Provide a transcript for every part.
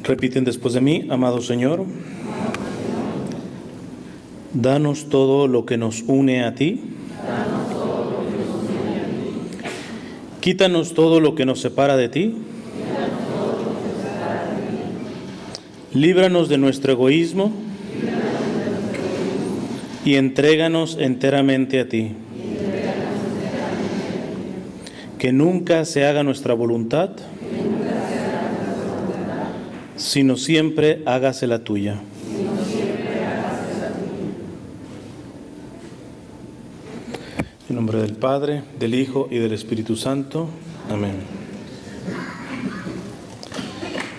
Repiten después de mí: amado Señor, danos todo lo que nos une a ti. Quítanos todo lo que nos separa de ti. Líbranos de nuestro egoísmo y entréganos enteramente a ti. Que nunca se haga nuestra voluntad, sino siempre hágase la tuya. En nombre del Padre, del Hijo y del Espíritu Santo. Amén.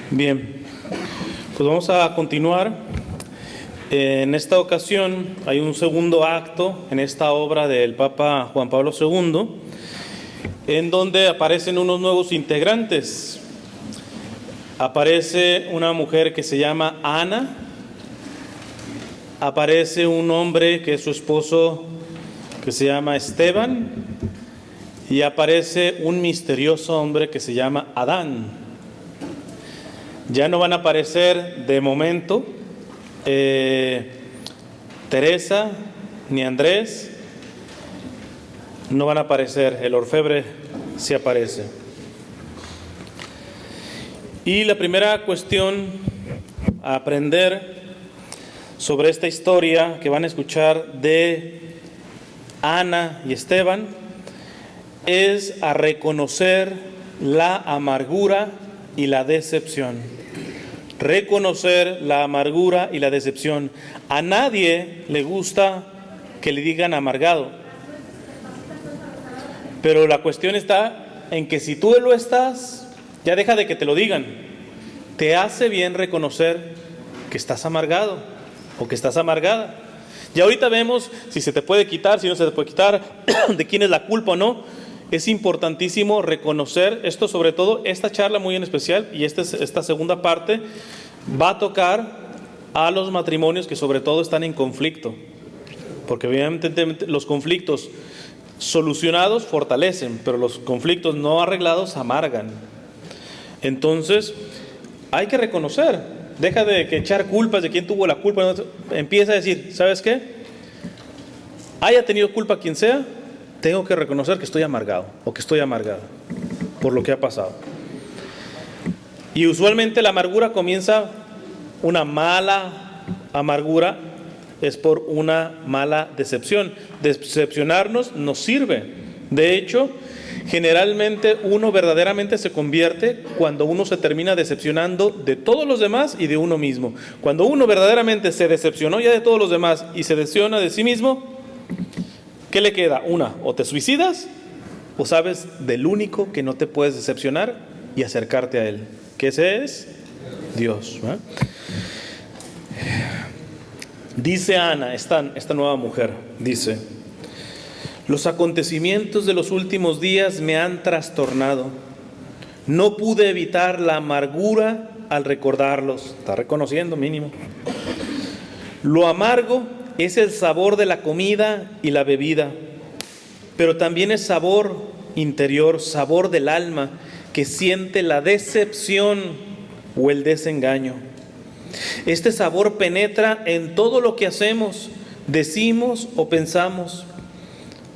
Bien, pues vamos a continuar. En esta ocasión hay un segundo acto en esta obra del Papa Juan Pablo II, en donde aparecen unos nuevos integrantes. Aparece una mujer que se llama Ana, aparece un hombre que es su esposo, que se llama Esteban, y aparece un misterioso hombre que se llama Adán. Ya no van a aparecer de momento Teresa ni Andrés, no van a aparecer, el orfebre sí aparece. Y la primera cuestión a aprender sobre esta historia que van a escuchar de Ana y Esteban es a reconocer la amargura y la decepción. Reconocer la amargura y la decepción. A nadie le gusta que le digan amargado, pero la cuestión está en que si tú lo estás, ya deja de que te lo digan. Te hace bien reconocer que estás amargado o que estás amargada. Y ahorita vemos si se te puede quitar, si no se te puede quitar, de quién es la culpa o no. Es importantísimo reconocer esto, sobre todo esta charla muy en especial, y esta segunda parte va a tocar a los matrimonios que sobre todo están en conflicto. Porque obviamente los conflictos solucionados fortalecen, pero los conflictos no arreglados amargan. Entonces, hay que reconocer. Deja de que echar culpas de quién tuvo la culpa. Empieza a decir, ¿sabes qué? Haya tenido culpa quien sea, tengo que reconocer que estoy amargado o que estoy amargada por lo que ha pasado. Y usualmente la amargura comienza, una mala amargura es por una mala decepción. Decepcionarnos nos sirve. De hecho, generalmente uno verdaderamente se convierte cuando uno se termina decepcionando de todos los demás y de uno mismo. Cuando uno verdaderamente se decepcionó ya de todos los demás y se decepciona de sí mismo, ¿qué le queda? Una, o te suicidas o sabes del único que no te puedes decepcionar y acercarte a él, que ese es Dios. Dice Ana, esta nueva mujer, dice: los acontecimientos de los últimos días me han trastornado. No pude evitar la amargura al recordarlos. Está reconociendo mínimo. Lo amargo es el sabor de la comida y la bebida, pero también es sabor interior, sabor del alma, que siente la decepción o el desengaño. Este sabor penetra en todo lo que hacemos, decimos o pensamos.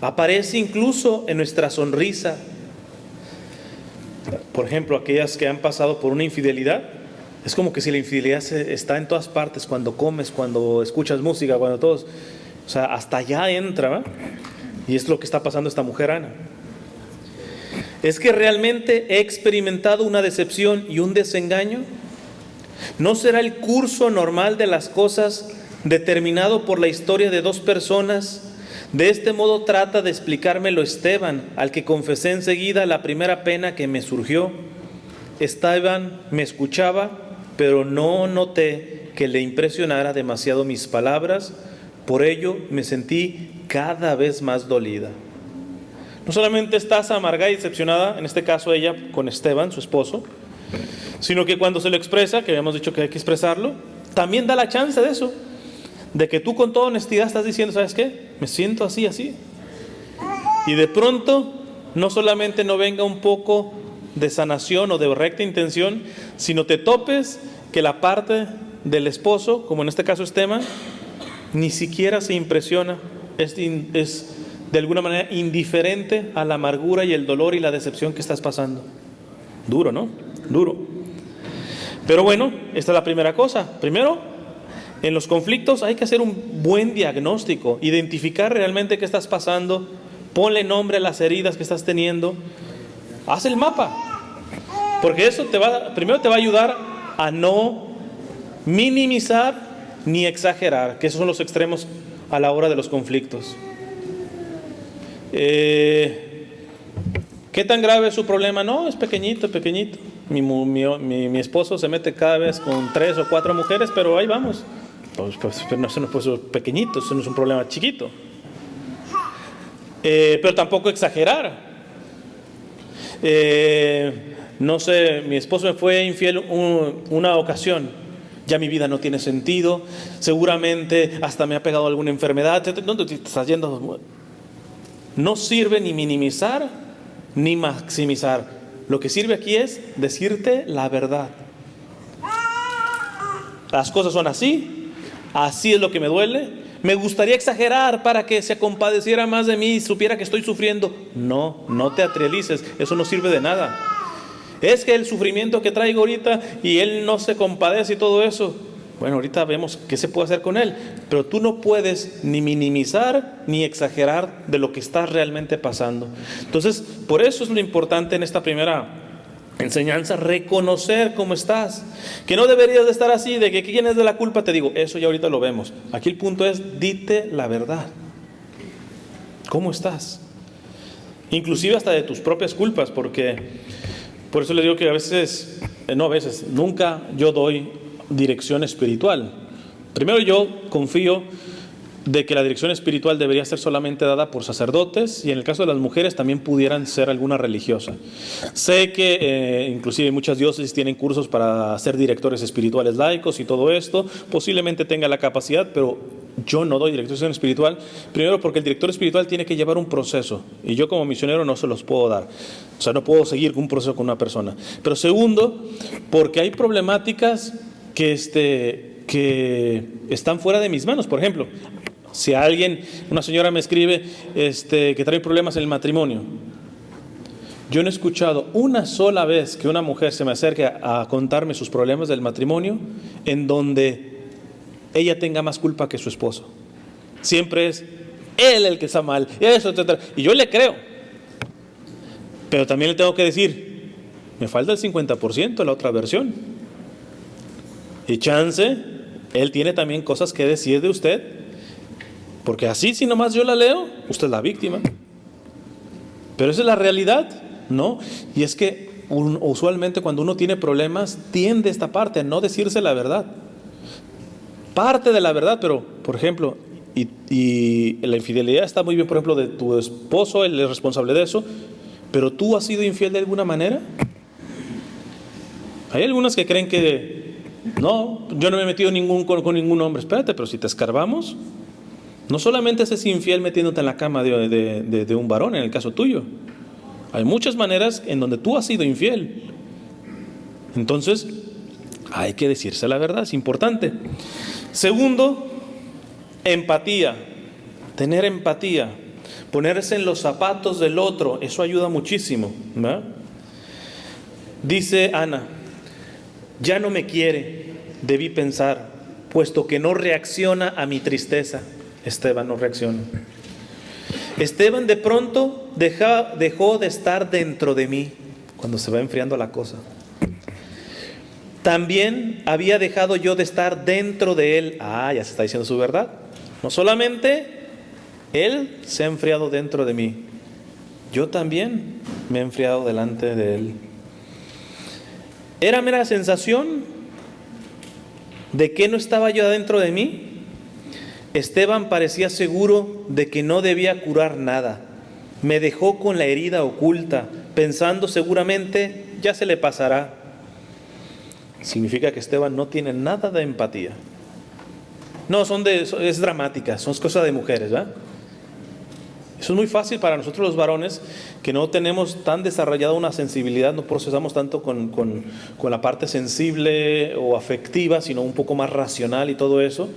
Aparece incluso en nuestra sonrisa. Por ejemplo, aquellas que han pasado por una infidelidad, es como que si la infidelidad está en todas partes, cuando comes, cuando escuchas música, cuando todos, o sea, hasta allá entra, ¿va? Y es lo que está pasando esta mujer Ana. ¿Es que realmente he experimentado una decepción y un desengaño? ¿No será el curso normal de las cosas determinado por la historia de dos personas? De este modo trata de explicármelo Esteban, al que confesé enseguida la primera pena que me surgió. Esteban me escuchaba, pero no noté que le impresionara demasiado mis palabras. Por ello me sentí cada vez más dolida. No solamente estás amargada y decepcionada, en este caso ella con Esteban, su esposo, sino que cuando se lo expresa, que habíamos dicho que hay que expresarlo, también da la chance de eso. De que tú con toda honestidad estás diciendo, ¿sabes qué? Me siento así. Y de pronto, no solamente no venga un poco de sanación o de recta intención, sino te topes que la parte del esposo, como en este caso Esteban, ni siquiera se impresiona, es de alguna manera indiferente a la amargura y el dolor y la decepción que estás pasando. Duro, ¿no? Duro. Pero bueno, esta es la primera cosa. Primero, en los conflictos hay que hacer un buen diagnóstico, identificar realmente qué estás pasando, ponle nombre a las heridas que estás teniendo, haz el mapa, porque eso primero te va a ayudar a no minimizar ni exagerar, que esos son los extremos a la hora de los conflictos. ¿Qué tan grave es su problema? No, es pequeñito, pequeñito. Mi esposo se mete cada vez con 3 o 4 mujeres, pero ahí vamos. Pero eso no es pequeñito, eso no es un problema chiquito. Pero tampoco exagerar. No sé, mi esposo me fue infiel una ocasión. Ya mi vida no tiene sentido. Seguramente hasta me ha pegado alguna enfermedad. ¿Dónde te estás yendo? No sirve ni minimizar ni maximizar. Lo que sirve aquí es decirte la verdad. Las cosas son así. Así es lo que me duele. Me gustaría exagerar para que se compadeciera más de mí y supiera que estoy sufriendo. No te atrialices. Eso no sirve de nada. Es que el sufrimiento que traigo ahorita y él no se compadece y todo eso. Bueno, ahorita vemos qué se puede hacer con él. Pero tú no puedes ni minimizar ni exagerar de lo que estás realmente pasando. Entonces, por eso es lo importante en esta primera enseñanza, reconocer cómo estás. Que no deberías de estar así, de que quién es de la culpa, te digo, eso ya ahorita lo vemos. Aquí el punto es, dite la verdad. ¿Cómo estás? Inclusive hasta de tus propias culpas, porque por eso les digo que nunca yo doy dirección espiritual. Primero, yo confío de que la dirección espiritual debería ser solamente dada por sacerdotes, y en el caso de las mujeres también pudieran ser alguna religiosa. Sé que inclusive muchas diócesis tienen cursos para ser directores espirituales laicos y todo esto, posiblemente tenga la capacidad, pero yo no doy dirección espiritual. Primero, porque el director espiritual tiene que llevar un proceso, y yo como misionero no se los puedo dar. O sea, no puedo seguir con un proceso con una persona. Pero segundo, porque hay problemáticas que están fuera de mis manos. Por ejemplo, si una señora me escribe que trae problemas en el matrimonio, yo no he escuchado una sola vez que una mujer se me acerque a contarme sus problemas del matrimonio en donde ella tenga más culpa que su esposo. Siempre es él el que está mal, eso, etc. Y yo le creo, pero también le tengo que decir, me falta el 50%, la otra versión. Y chance, él tiene también cosas que decir de usted, porque así, si nomás yo la leo, usted es la víctima. Pero esa es la realidad, ¿no? Y es que usualmente cuando uno tiene problemas, tiende esta parte a no decirse la verdad. Parte de la verdad, pero, por ejemplo, y la infidelidad está muy bien, por ejemplo, de tu esposo, él es responsable de eso, pero ¿tú has sido infiel de alguna manera? Hay algunas que creen que no, yo no me he metido con ningún hombre. Espérate, pero si te escarbamos, no solamente es infiel metiéndote en la cama de un varón, en el caso tuyo. Hay muchas maneras en donde tú has sido infiel. Entonces, hay que decirse la verdad, es importante. Segundo, empatía. Tener empatía. Ponerse en los zapatos del otro, eso ayuda muchísimo, ¿verdad? Dice Ana, ya no me quiere, debí pensar, puesto que no reacciona a mi tristeza. Esteban no reacciona. Esteban de pronto dejó de estar dentro de mí cuando se va enfriando la cosa. También había dejado yo de estar dentro de él. Ya se está diciendo su verdad. No solamente él se ha enfriado dentro de mí, yo también me he enfriado delante de él. ¿Era mera sensación de que no estaba yo dentro de mí? Esteban parecía seguro de que no debía curar nada. Me dejó con la herida oculta, pensando seguramente ya se le pasará. Significa que Esteban no tiene nada de empatía. No, es dramática, son cosas de mujeres, ¿verdad? Eso es muy fácil para nosotros los varones, que no tenemos tan desarrollada una sensibilidad, no procesamos tanto con la parte sensible o afectiva, sino un poco más racional y todo eso.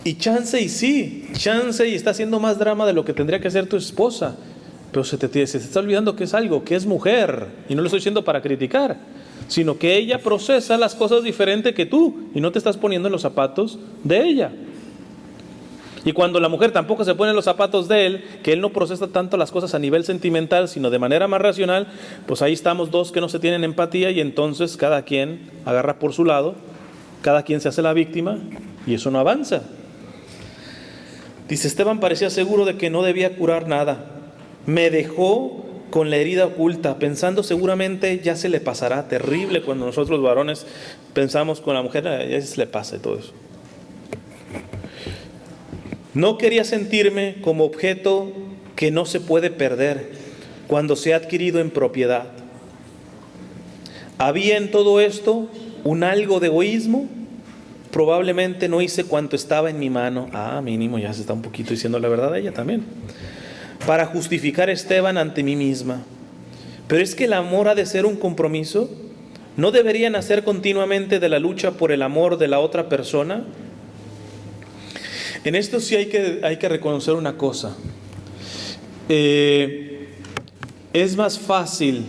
Y chance y está haciendo más drama de lo que tendría que hacer tu esposa. Pero se te está olvidando que es algo, que es mujer. Y no lo estoy diciendo para criticar, sino que ella procesa las cosas diferente que tú. Y no te estás poniendo en los zapatos de ella. Y cuando la mujer tampoco se pone en los zapatos de él, que él no procesa tanto las cosas a nivel sentimental, sino de manera más racional, pues ahí estamos dos que no se tienen empatía y entonces cada quien agarra por su lado, cada quien se hace la víctima y eso no avanza. Dice, Esteban parecía seguro de que no debía curar nada. Me dejó con la herida oculta, pensando seguramente ya se le pasará. Terrible cuando nosotros varones pensamos con la mujer, ya se le pasa y todo eso. No quería sentirme como objeto que no se puede perder cuando se ha adquirido en propiedad. ¿Había en todo esto un algo de egoísmo? Probablemente no hice cuanto estaba en mi mano. Mínimo ya se está un poquito diciendo la verdad a ella también. Para justificar a Esteban ante mí misma. Pero es que el amor ha de ser un compromiso. ¿No debería nacer continuamente de la lucha por el amor de la otra persona? En esto sí hay que reconocer una cosa. Es más fácil,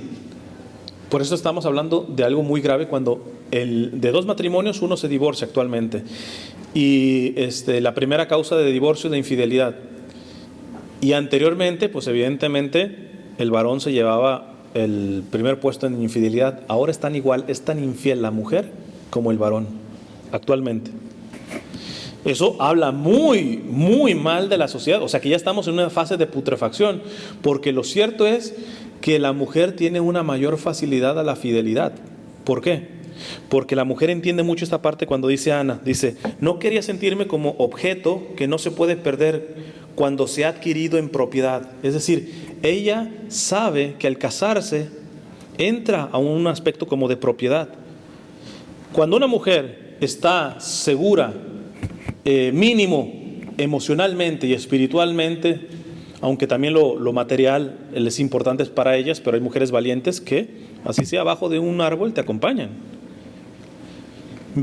por eso estamos hablando de algo muy grave, cuando de dos matrimonios uno se divorcia actualmente. Y la primera causa de divorcio es la infidelidad. Y anteriormente, pues evidentemente, el varón se llevaba el primer puesto en infidelidad. Ahora es tan infiel la mujer como el varón, actualmente. Eso habla muy, muy mal de la sociedad. O sea que ya estamos en una fase de putrefacción. Porque lo cierto es que la mujer tiene una mayor facilidad a la fidelidad. ¿Por qué? Porque la mujer entiende mucho esta parte cuando dice Ana. Dice, no quería sentirme como objeto que no se puede perder cuando se ha adquirido en propiedad. Es decir, ella sabe que al casarse entra a un aspecto como de propiedad. Cuando una mujer está segura, mínimo emocionalmente y espiritualmente, aunque también lo material es importante para ellas, pero hay mujeres valientes que, así sea abajo de un árbol, te acompañan.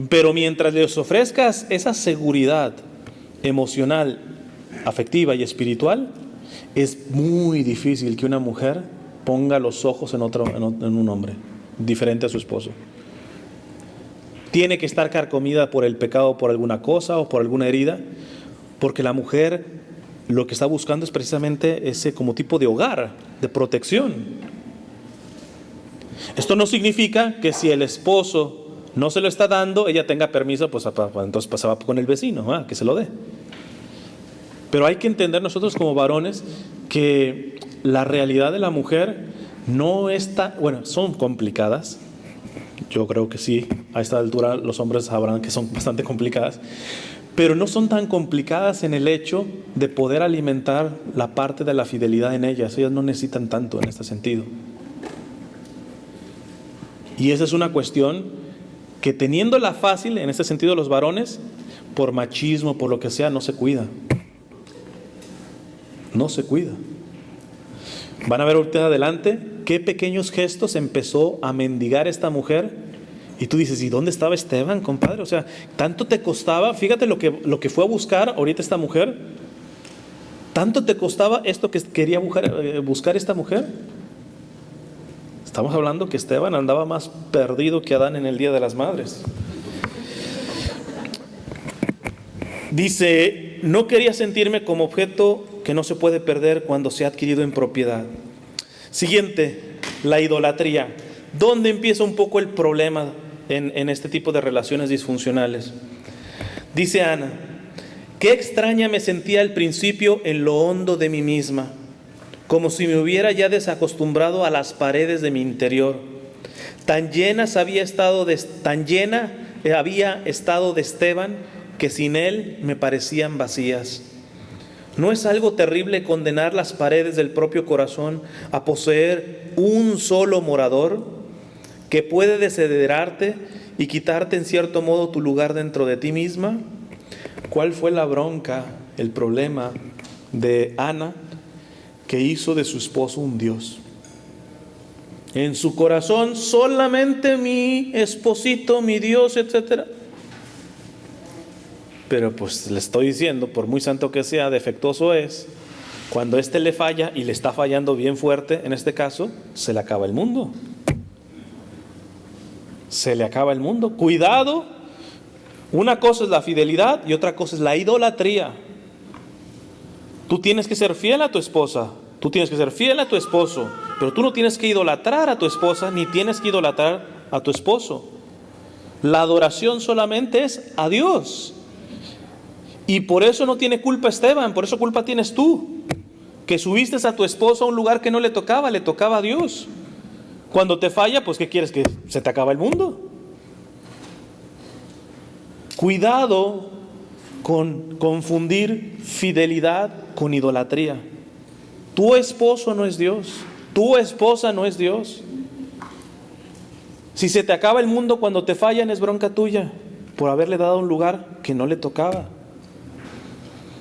Pero mientras les ofrezcas esa seguridad emocional, afectiva y espiritual, es muy difícil que una mujer ponga los ojos en un hombre diferente a su esposo. Tiene que estar carcomida por el pecado, por alguna cosa o por alguna herida, porque la mujer lo que está buscando es precisamente ese como tipo de hogar, de protección. Esto no significa que si el esposo no se lo está dando, ella tenga permiso, pues entonces pasaba con el vecino, que se lo dé. Pero hay que entender nosotros como varones que la realidad de la mujer no está, son complicadas. Yo creo que sí, a esta altura los hombres sabrán que son bastante complicadas, pero no son tan complicadas en el hecho de poder alimentar la parte de la fidelidad en ellas. Ellas no necesitan tanto en este sentido. Y esa es una cuestión que, teniéndola fácil en este sentido los varones, por machismo, por lo que sea, no se cuida. No se cuida. Van a ver ahorita adelante qué pequeños gestos empezó a mendigar esta mujer. Y tú dices, ¿y dónde estaba Esteban, compadre? O sea, tanto te costaba, fíjate lo que fue a buscar ahorita esta mujer. ¿Tanto te costaba esto que quería buscar esta mujer? Estamos hablando que Esteban andaba más perdido que Adán en el Día de las Madres. Dice, no quería sentirme como objeto que no se puede perder cuando se ha adquirido en propiedad. Siguiente, la idolatría. ¿Dónde empieza un poco el problema en este tipo de relaciones disfuncionales? Dice Ana, qué extraña me sentía al principio en lo hondo de mí misma, como si me hubiera ya desacostumbrado a las paredes de mi interior. Tan llena había estado de Esteban que sin él me parecían vacías. ¿No es algo terrible condenar las paredes del propio corazón a poseer un solo morador que puede desheredarte y quitarte en cierto modo tu lugar dentro de ti misma? ¿Cuál fue la bronca, el problema de Ana? que hizo de su esposo un Dios. En su corazón solamente mi esposito, mi Dios, etc. Pero pues le estoy diciendo, por muy santo que sea, defectuoso es. Cuando éste le falla, y le está fallando bien fuerte, en este caso, se le acaba el mundo. Se le acaba el mundo. Cuidado. Una cosa es la fidelidad y otra cosa es la idolatría. Tú tienes que ser fiel a tu esposa, tú tienes que ser fiel a tu esposo, pero tú no tienes que idolatrar a tu esposa ni tienes que idolatrar a tu esposo. La adoración solamente es a Dios. Y por eso no tiene culpa Esteban, por eso culpa tienes tú, que subiste a tu esposo a un lugar que no le tocaba a Dios. Cuando te falla, pues ¿qué quieres? ¿Que se te acaba el mundo? Cuidado con confundir fidelidad con idolatría. Tu esposo no es Dios, tu esposa no es Dios. Si se te acaba el mundo cuando te fallan, es bronca tuya por haberle dado un lugar que no le tocaba.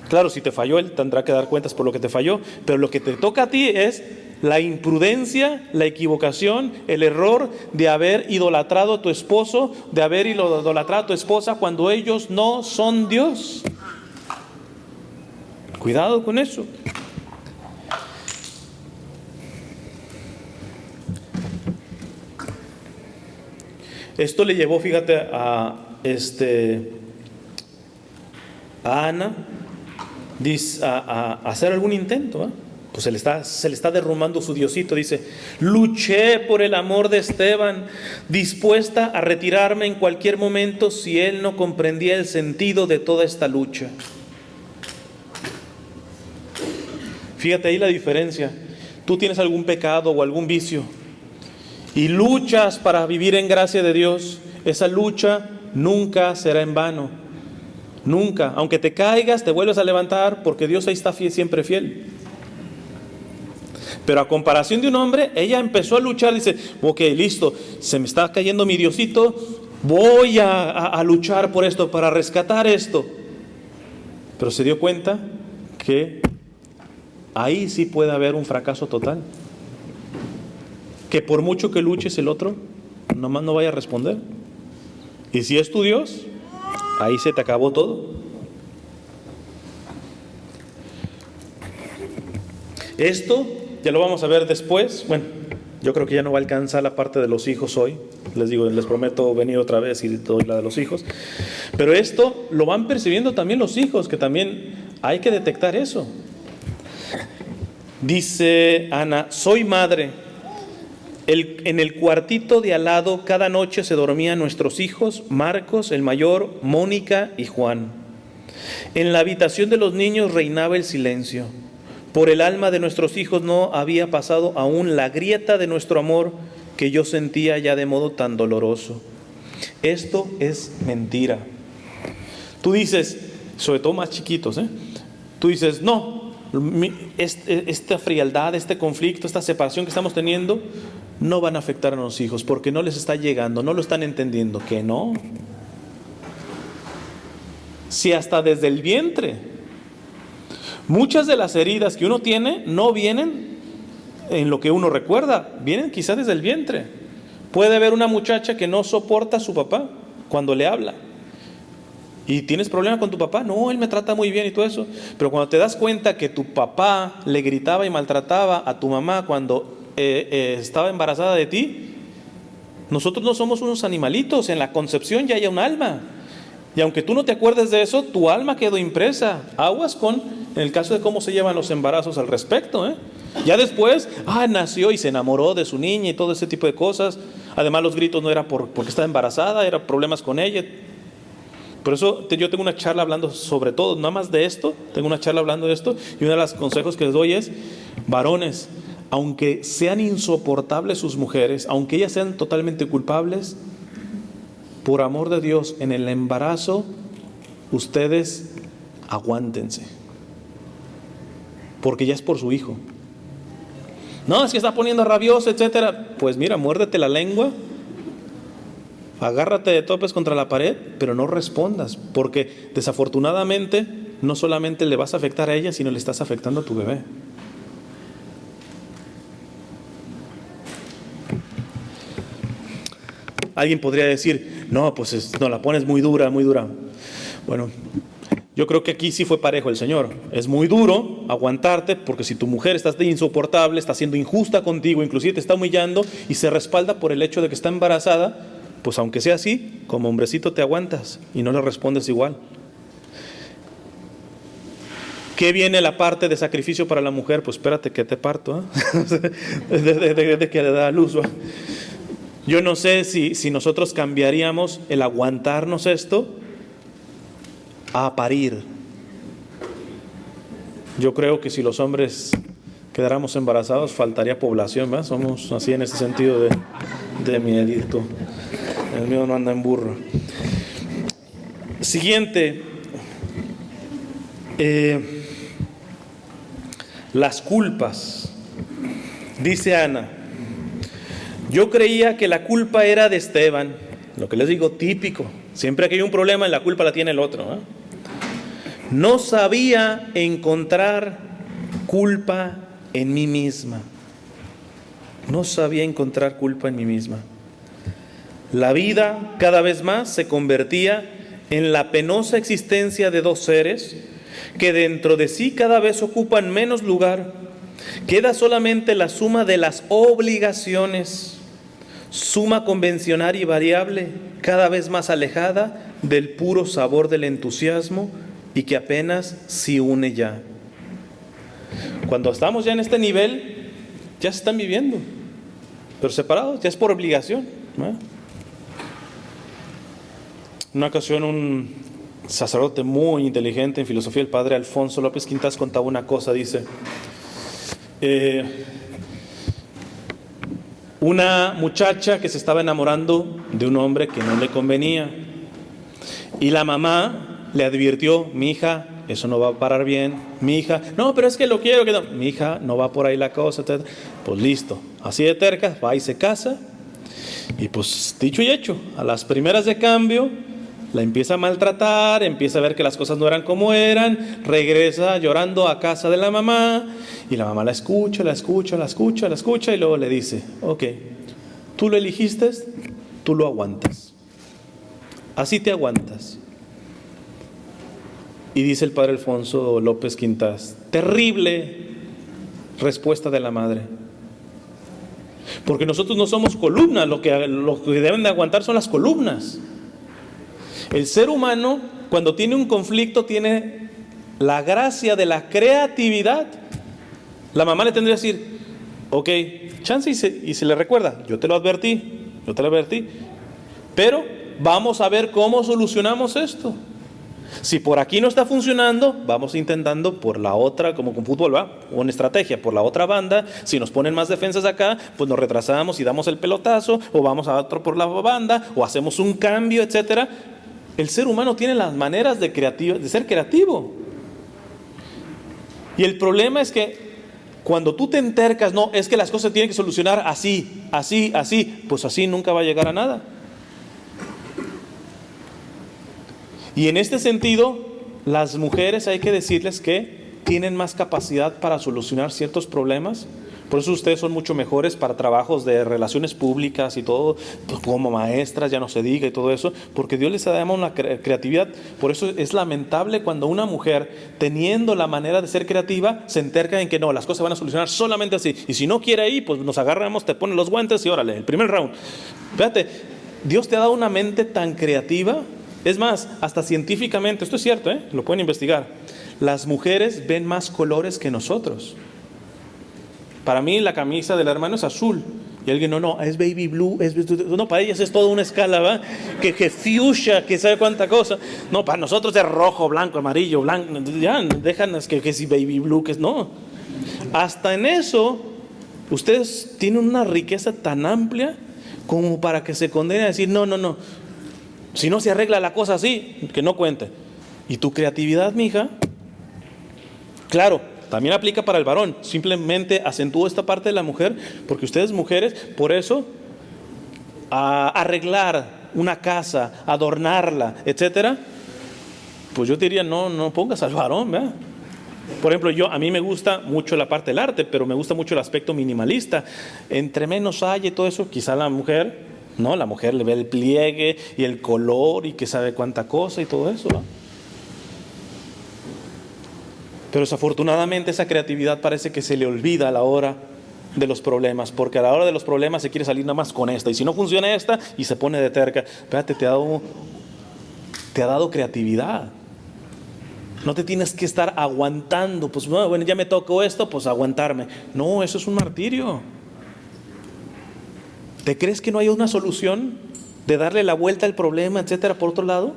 Claro, si te falló, él tendrá que dar cuentas por lo que te falló, pero lo que te toca a ti es la imprudencia, la equivocación, el error de haber idolatrado a tu esposo, de haber idolatrado a tu esposa cuando ellos no son Dios. Cuidado con eso. Esto le llevó, fíjate, a Ana a hacer algún intento, pues se le está derrumbando su diosito. Dice: luché por el amor de Esteban, dispuesta a retirarme en cualquier momento si él no comprendía el sentido de toda esta lucha. Fíjate ahí la diferencia. Tú tienes algún pecado o algún vicio y luchas para vivir en gracia de Dios. Esa lucha nunca será en vano. Nunca. Aunque te caigas, te vuelves a levantar, porque Dios ahí está fiel, siempre fiel. Pero a comparación de un hombre, ella empezó a luchar. Dice: ok, listo, se me está cayendo mi diosito, voy a luchar por esto, para rescatar esto. Pero se dio cuenta que ahí sí puede haber un fracaso total. Que por mucho que luches, el otro nomás no vaya a responder. Y si es tu Dios, ahí se te acabó todo. Esto ya lo vamos a ver después. Bueno, yo creo que ya no va a alcanzar la parte de los hijos hoy. Les digo, les prometo venir otra vez y doy la de los hijos. Pero esto lo van percibiendo también los hijos, que también hay que detectar eso. Dice Ana: soy madre. En el cuartito de al lado cada noche se dormían nuestros hijos, Marcos, el mayor, Mónica y Juan. En la habitación de los niños reinaba el silencio. Por el alma de nuestros hijos no había pasado aún la grieta de nuestro amor que yo sentía ya de modo tan doloroso. Esto es mentira. Tú dices, sobre todo más chiquitos, tú dices: no, esta frialdad, este conflicto, esta separación que estamos teniendo no van a afectar a los hijos porque no les está llegando, no lo están entendiendo. Que no. Si hasta desde el vientre, muchas de las heridas que uno tiene no vienen en lo que uno recuerda, vienen quizás desde el vientre. Puede haber una muchacha que no soporta a su papá cuando le habla. ¿Y tienes problema con tu papá? No, él me trata muy bien y todo eso. Pero cuando te das cuenta que tu papá le gritaba y maltrataba a tu mamá cuando estaba embarazada de ti, nosotros no somos unos animalitos. En la concepción ya hay un alma. Y aunque tú no te acuerdes de eso, tu alma quedó impresa. Aguas en el caso de cómo se llevan los embarazos al respecto. Ya después, nació y se enamoró de su niña y todo ese tipo de cosas. Además, los gritos no era porque estaba embarazada, eran problemas con ella. Por eso yo tengo una charla hablando sobre todo, nada más de esto, tengo una charla hablando de esto, y uno de los consejos que les doy es: varones, aunque sean insoportables sus mujeres, aunque ellas sean totalmente culpables, por amor de Dios, en el embarazo, ustedes aguántense, porque ya es por su hijo. No, es que está poniendo rabioso, etcétera. Pues mira, muérdete la lengua, agárrate de topes contra la pared, pero no respondas, porque desafortunadamente no solamente le vas a afectar a ella, sino le estás afectando a tu bebé. Alguien podría decir, no, pues no, la pones muy dura, muy dura. Bueno, yo creo que aquí sí fue parejo el Señor. Es muy duro aguantarte, porque si tu mujer está insoportable, está siendo injusta contigo, inclusive te está humillando y se respalda por el hecho de que está embarazada, pues aunque sea así, como hombrecito te aguantas y no le respondes igual. ¿Qué viene la parte de sacrificio para la mujer? Pues espérate que te parto, de que le da luz. Yo no sé si nosotros cambiaríamos el aguantarnos esto a parir. Yo creo que si los hombres quedáramos embarazados, faltaría población, ¿verdad? Somos así en ese sentido de miedito. El mío no anda en burro. Siguiente. Las culpas. Dice Ana, yo creía que la culpa era de Esteban. Lo que les digo, típico. Siempre que hay un problema, la culpa la tiene el otro, ¿eh? No sabía encontrar culpa en mí misma. No sabía encontrar culpa en mí misma. La vida cada vez más se convertía en la penosa existencia de dos seres que dentro de sí cada vez ocupan menos lugar. Queda solamente la suma de las obligaciones, suma convencional y variable, cada vez más alejada del puro sabor del entusiasmo y que apenas se une ya. Cuando estamos ya en este nivel, ya se están viviendo, pero separados, ya es por obligación, ¿no? Una ocasión un sacerdote muy inteligente en filosofía, el padre Alfonso López Quintas, contaba una cosa, dice, una muchacha que se estaba enamorando de un hombre que no le convenía y la mamá le advirtió, mi hija, eso no va a parar bien, mi hija, no, pero es que lo quiero, que no, mi hija, no va por ahí la cosa, etc. Pues listo, así de terca, va y se casa y pues dicho y hecho, a las primeras de cambio la empieza a maltratar, empieza a ver que las cosas no eran como eran, regresa llorando a casa de la mamá y la mamá la escucha y luego le dice, ok, tú lo elegiste, tú lo aguantas, así te aguantas. Y dice el padre Alfonso López Quintas, terrible respuesta de la madre, porque nosotros no somos columnas, lo que deben de aguantar son las columnas. El ser humano, cuando tiene un conflicto, tiene la gracia de la creatividad. La mamá le tendría que decir, ok, chance y se le recuerda, yo te lo advertí, pero vamos a ver cómo solucionamos esto. Si por aquí no está funcionando, vamos intentando por la otra, como con fútbol, ¿va? Una estrategia por la otra banda. Si nos ponen más defensas acá, pues nos retrasamos y damos el pelotazo, o vamos a otro por la banda, o hacemos un cambio, etcétera. El ser humano tiene las maneras de ser creativo. Y el problema es que cuando tú te entercas, no, es que las cosas se tienen que solucionar así, pues así nunca va a llegar a nada. Y en este sentido, las mujeres hay que decirles que tienen más capacidad para solucionar ciertos problemas. Por eso ustedes son mucho mejores para trabajos de relaciones públicas y todo, como maestras, ya no se diga y todo eso, porque Dios les ha dado una creatividad. Por eso es lamentable cuando una mujer, teniendo la manera de ser creativa, se enterca en que no, las cosas van a solucionar solamente así. Y si no quiere ahí, pues nos agarramos, te ponen los guantes y órale, el primer round. Fíjate, Dios te ha dado una mente tan creativa. Es más, hasta científicamente, esto es cierto, lo pueden investigar. Las mujeres ven más colores que nosotros. Para mí la camisa del hermano es azul. Y alguien, no, es baby blue. No, para ellas es toda una escala, ¿va? Que fuchsia, que sabe cuánta cosa. No, para nosotros es rojo, blanco, amarillo, blanco. Ya, déjanos que si baby blue, que es no. Hasta en eso, ustedes tienen una riqueza tan amplia como para que se condenen a decir, no. Si no se arregla la cosa así, que no cuente. ¿Y tu creatividad, mija? Claro, también aplica para el varón. Simplemente acentúo esta parte de la mujer, porque ustedes mujeres, por eso, arreglar una casa, adornarla, etcétera, pues yo diría, no pongas al varón, ¿verdad? Por ejemplo, a mí me gusta mucho la parte del arte, pero me gusta mucho el aspecto minimalista. Entre menos haya y todo eso, quizá la mujer No, la mujer le ve el pliegue y el color y que sabe cuánta cosa y todo eso, ¿no? Pero desafortunadamente esa creatividad parece que se le olvida a la hora de los problemas, porque a la hora de los problemas se quiere salir nada más con esta, y si no funciona esta, y se pone de terca. Espérate, te ha dado creatividad. No te tienes que estar aguantando, pues bueno, ya me tocó esto, pues aguantarme. No, eso es un martirio. ¿Te crees que no hay una solución de darle la vuelta al problema, etcétera, por otro lado?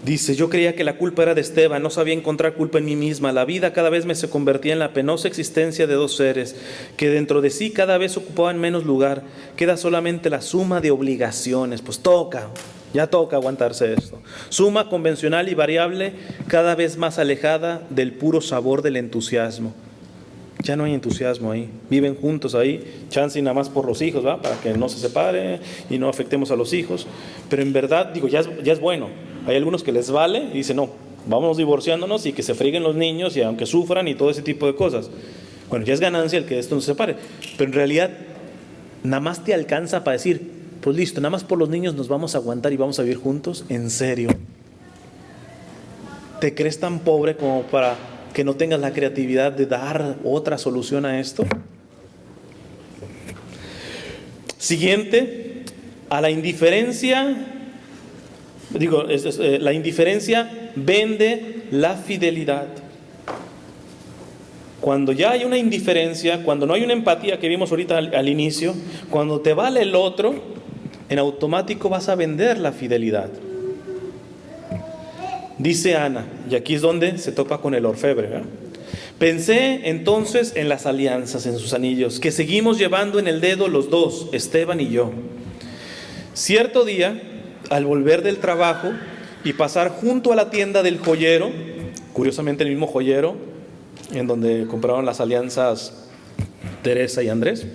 Dice, yo creía que la culpa era de Esteban, no sabía encontrar culpa en mí misma. La vida cada vez me se convertía en la penosa existencia de dos seres, que dentro de sí cada vez ocupaban menos lugar. Queda solamente la suma de obligaciones. Pues ya toca aguantarse esto. Suma convencional y variable, cada vez más alejada del puro sabor del entusiasmo. Ya no hay entusiasmo ahí. Viven juntos ahí, chance y nada más por los hijos, ¿va? Para que no se separe y no afectemos a los hijos. Pero en verdad, digo, ya es bueno. Hay algunos que les vale y dicen, no, vamos divorciándonos y que se frieguen los niños y aunque sufran y todo ese tipo de cosas. Bueno, ya es ganancia el que esto no se separe. Pero en realidad, nada más te alcanza para decir, pues listo, nada más por los niños nos vamos a aguantar y vamos a vivir juntos. ¿En serio? ¿Te crees tan pobre como para que no tengas la creatividad de dar otra solución a esto? Siguiente, a la indiferencia, la indiferencia vende la fidelidad. Cuando ya hay una indiferencia, cuando no hay una empatía que vimos ahorita al inicio, cuando te vale el otro, en automático vas a vender la fidelidad. Dice Ana, y aquí es donde se topa con el orfebre, ¿verdad? Pensé entonces en las alianzas, en sus anillos, que seguimos llevando en el dedo los dos, Esteban y yo. Cierto día, al volver del trabajo y pasar junto a la tienda del joyero, curiosamente el mismo joyero en donde compraron las alianzas Teresa y Andrés,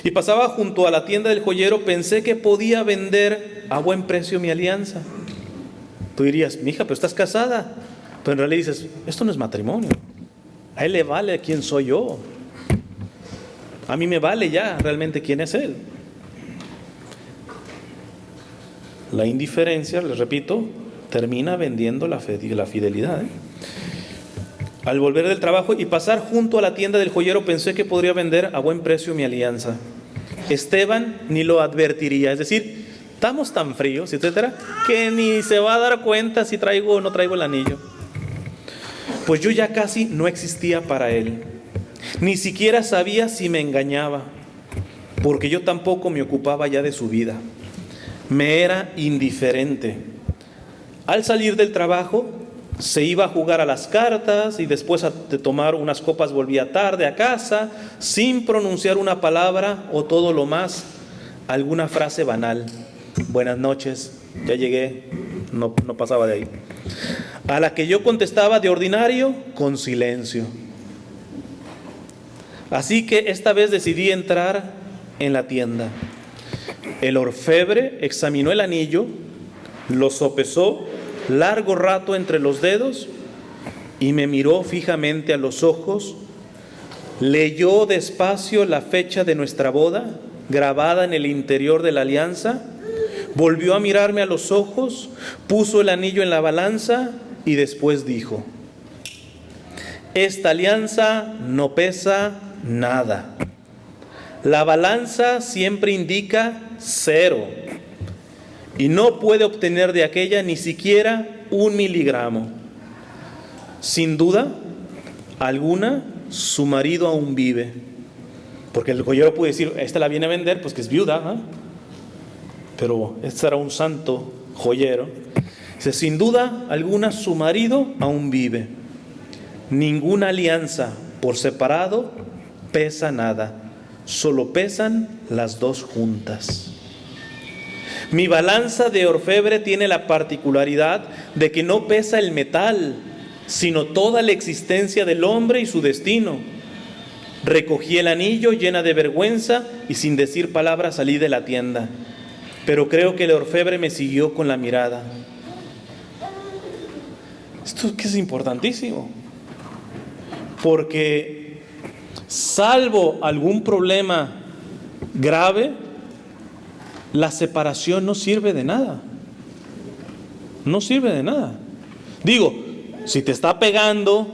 y pasaba junto a la tienda del joyero, pensé que podía vender a buen precio mi alianza. Tú dirías, mija, pero estás casada. Pero en realidad dices, esto no es matrimonio. A él le vale quién soy yo. A mí me vale ya realmente quién es él. La indiferencia, les repito, termina vendiendo la fidelidad. Al volver del trabajo y pasar junto a la tienda del joyero, pensé que podría vender a buen precio mi alianza. Esteban ni lo advertiría, es decir, estamos tan fríos, etcétera, que ni se va a dar cuenta si traigo o no traigo el anillo. Pues yo ya casi no existía para él. Ni siquiera sabía si me engañaba, porque yo tampoco me ocupaba ya de su vida. Me era indiferente. Al salir del trabajo, se iba a jugar a las cartas y después de tomar unas copas volvía tarde a casa, sin pronunciar una palabra o todo lo más, alguna frase banal. Buenas noches, ya llegué, no pasaba de ahí. A la que yo contestaba de ordinario con silencio. Así que esta vez decidí entrar en la tienda. El orfebre examinó el anillo, lo sopesó largo rato entre los dedos y me miró fijamente a los ojos, leyó despacio la fecha de nuestra boda grabada en el interior de la alianza, volvió a mirarme a los ojos, puso el anillo en la balanza y después dijo: esta alianza no pesa nada. La balanza siempre indica 0 y no puede obtener de aquella ni siquiera 1 miligramo. Sin duda alguna, su marido aún vive, porque el joyero puede decir, esta la viene a vender, pues que es viuda, ¿eh? Pero este era un santo joyero. Dice, sin duda alguna, su marido aún vive. Ninguna alianza por separado pesa nada, solo pesan las dos juntas. Mi balanza de orfebre tiene la particularidad de que no pesa el metal, sino toda la existencia del hombre y su destino. Recogí el anillo llena de vergüenza y sin decir palabra salí de la tienda. Pero creo que el orfebre me siguió con la mirada. Esto que es importantísimo. Porque salvo algún problema grave, la separación no sirve de nada. No sirve de nada. Digo, si te está pegando,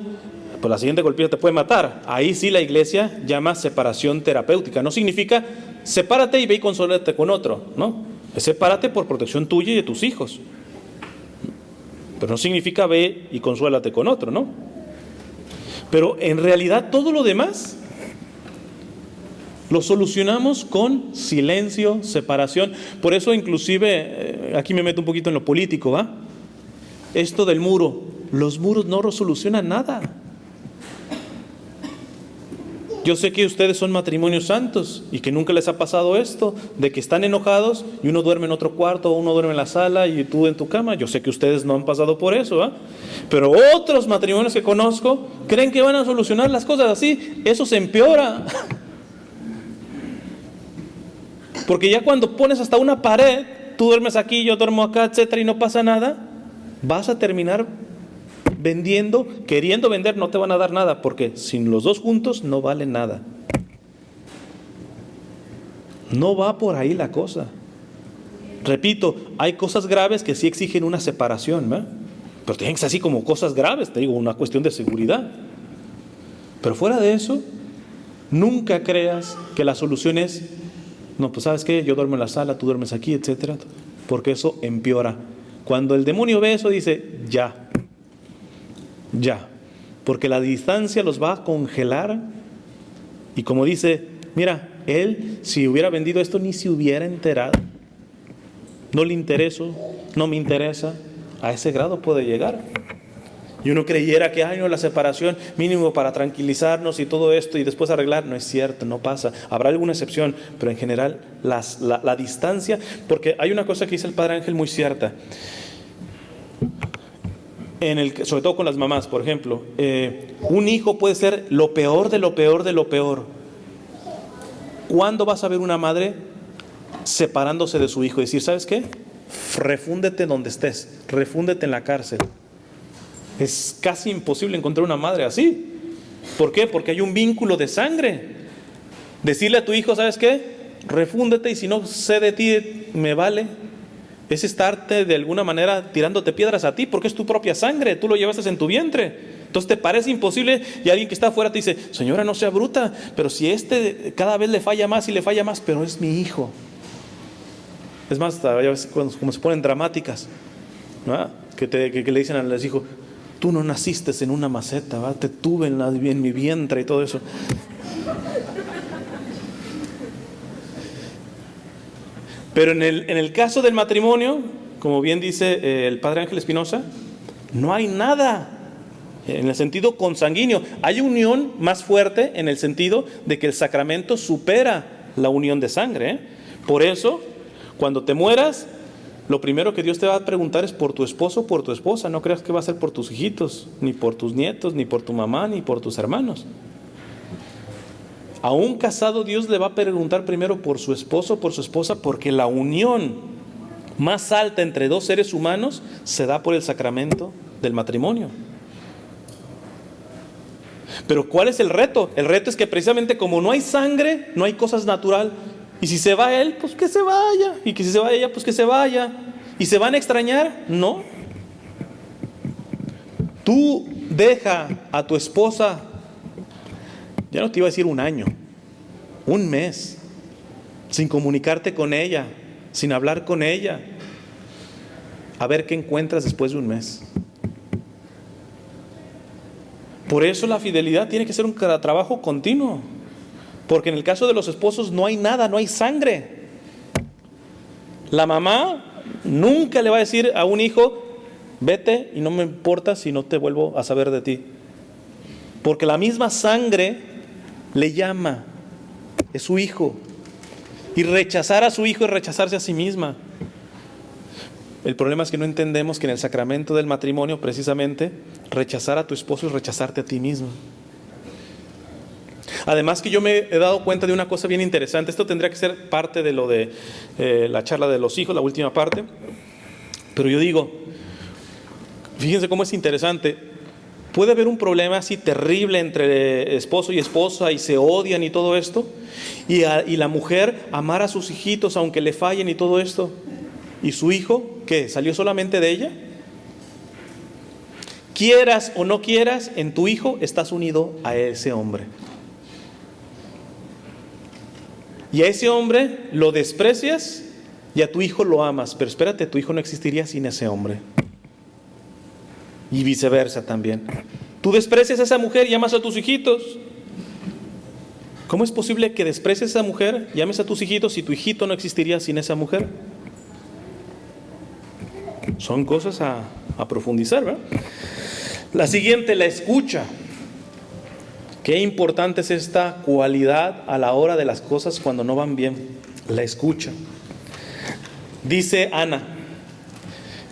pues la siguiente golpiza te puede matar. Ahí sí la iglesia llama separación terapéutica. No significa sepárate y ve y consólate con otro, ¿no? Es sepárate por protección tuya y de tus hijos. Pero no significa ve y consuélate con otro, ¿no? Pero en realidad todo lo demás lo solucionamos con silencio, separación. Por eso inclusive, aquí me meto un poquito en lo político, ¿va? Esto del muro, los muros no resolucionan nada. Yo sé que ustedes son matrimonios santos y que nunca les ha pasado esto, de que están enojados y uno duerme en otro cuarto, uno duerme en la sala y tú en tu cama. Yo sé que ustedes no han pasado por eso, ¿va? Pero otros matrimonios que conozco creen que van a solucionar las cosas así. Eso se empeora. Porque ya cuando pones hasta una pared, tú duermes aquí, yo duermo acá, etcétera, y no pasa nada, vas a terminar vendiendo, queriendo vender, no te van a dar nada, porque sin los dos juntos no vale nada. No va por ahí la cosa. Repito, hay cosas graves que sí exigen una separación, ¿verdad? Pero tienen que ser así como cosas graves, te digo, una cuestión de seguridad. Pero fuera de eso, nunca creas que la solución es, no, pues ¿sabes qué? Yo duermo en la sala, tú duermes aquí, etcétera, porque eso empeora. Cuando el demonio ve eso, dice, ya, porque la distancia los va a congelar. Y como dice, mira, él si hubiera vendido esto ni se hubiera enterado. No le intereso, no me interesa. A ese grado puede llegar. Y uno creyera que, no, la separación mínimo para tranquilizarnos y todo esto y después arreglar. No es cierto, no pasa. Habrá alguna excepción, pero en general la distancia, porque hay una cosa que dice el Padre Ángel muy cierta. Sobre todo con las mamás, por ejemplo, un hijo puede ser lo peor de lo peor de lo peor. ¿Cuándo vas a ver una madre separándose de su hijo y decir, ¿sabes qué? Refúndete donde estés, refúndete en la cárcel? Es casi imposible encontrar una madre así. ¿Por qué? Porque hay un vínculo de sangre. Decirle a tu hijo, ¿sabes qué? Refúndete y si no sé de ti, me vale. Es estarte de alguna manera tirándote piedras a ti, porque es tu propia sangre, tú lo llevaste en tu vientre. Entonces te parece imposible y alguien que está afuera te dice, señora, no sea bruta, pero si cada vez le falla más y le falla más, pero es mi hijo. Es más, a veces como se ponen dramáticas, ¿no? Que le dicen a los hijos, tú no naciste en una maceta, ¿va? Te tuve en mi vientre y todo eso. Pero en el caso del matrimonio, como bien dice el Padre Ángel Espinosa, no hay nada en el sentido consanguíneo. Hay unión más fuerte en el sentido de que el sacramento supera la unión de sangre, ¿eh? Por eso, cuando te mueras, lo primero que Dios te va a preguntar es por tu esposo o por tu esposa. No creas que va a ser por tus hijitos, ni por tus nietos, ni por tu mamá, ni por tus hermanos. A un casado Dios le va a preguntar primero por su esposo o por su esposa, porque la unión más alta entre dos seres humanos se da por el sacramento del matrimonio. Pero ¿cuál es el reto? El reto es que precisamente como no hay sangre, no hay cosas natural. Y si se va él, pues que se vaya. Y que si se va ella, pues que se vaya. ¿Y se van a extrañar? No. Tú deja a tu esposa, ya no te iba a decir un año, un mes, sin comunicarte con ella, sin hablar con ella. A ver qué encuentras después de un mes. Por eso la fidelidad tiene que ser un trabajo continuo. Porque en el caso de los esposos no hay nada, no hay sangre. La mamá nunca le va a decir a un hijo, vete y no me importa si no te vuelvo a saber de ti. Porque la misma sangre le llama, es su hijo. Y rechazar a su hijo es rechazarse a sí misma. El problema es que no entendemos que en el sacramento del matrimonio, precisamente, rechazar a tu esposo es rechazarte a ti mismo. Además que yo me he dado cuenta de una cosa bien interesante. Esto tendría que ser parte de lo de la charla de los hijos, la última parte. Pero yo digo, fíjense cómo es interesante. Puede haber un problema así terrible entre esposo y esposa y se odian y todo esto. Y la mujer amar a sus hijitos aunque le fallen y todo esto. ¿Y su hijo qué? ¿Salió solamente de ella? Quieras o no quieras, en tu hijo estás unido a ese hombre. Y a ese hombre lo desprecias y a tu hijo lo amas. Pero espérate, tu hijo no existiría sin ese hombre. Y viceversa también. Tú desprecias a esa mujer y amas a tus hijitos. ¿Cómo es posible que desprecies a esa mujer y ames a tus hijitos si tu hijito no existiría sin esa mujer? Son cosas a profundizar, ¿verdad? La siguiente, la escucha. Qué importante es esta cualidad a la hora de las cosas cuando no van bien. La escucha. Dice Ana: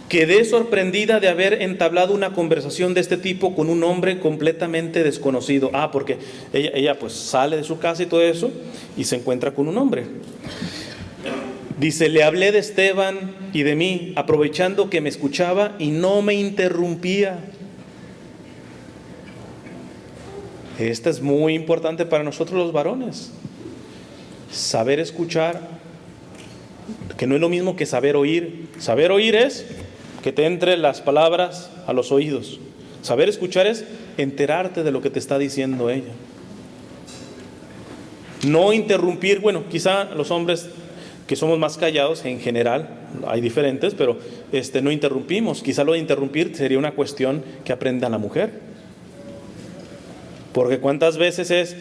quedé sorprendida de haber entablado una conversación de este tipo con un hombre completamente desconocido. Porque ella pues sale de su casa y todo eso y se encuentra con un hombre. Dice: le hablé de Esteban y de mí, aprovechando que me escuchaba y no me interrumpía. Esta es muy importante para nosotros los varones. Saber escuchar, que no es lo mismo que saber oír. Saber oír es que te entre las palabras a los oídos. Saber escuchar es enterarte de lo que te está diciendo ella. No interrumpir. Bueno, quizá los hombres que somos más callados en general, hay diferentes, pero no interrumpimos. Quizá lo de interrumpir sería una cuestión que aprenda la mujer. Porque cuántas veces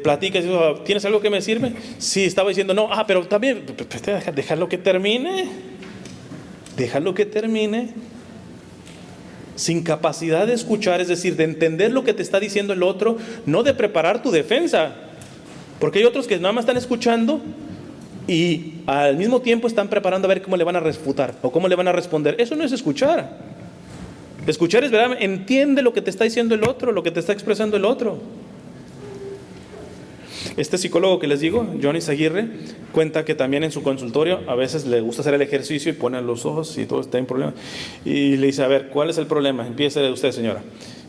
platicas y dices: ¿tienes algo que me sirve? Sí, estaba diciendo no, pero también, déjalo que termine. Déjalo que termine. Sin capacidad de escuchar, es decir, de entender lo que te está diciendo el otro, no de preparar tu defensa. Porque hay otros que nada más están escuchando y al mismo tiempo están preparando a ver cómo le van a refutar o cómo le van a responder. Eso no es escuchar. Escuchar es, ¿verdad? Entiende lo que te está diciendo el otro, lo que te está expresando el otro. Este psicólogo que les digo, Johnny Aguirre, cuenta que también en su consultorio a veces le gusta hacer el ejercicio y pone los ojos y todo está en problema. Y le dice: a ver, ¿cuál es el problema? Empiece usted, señora.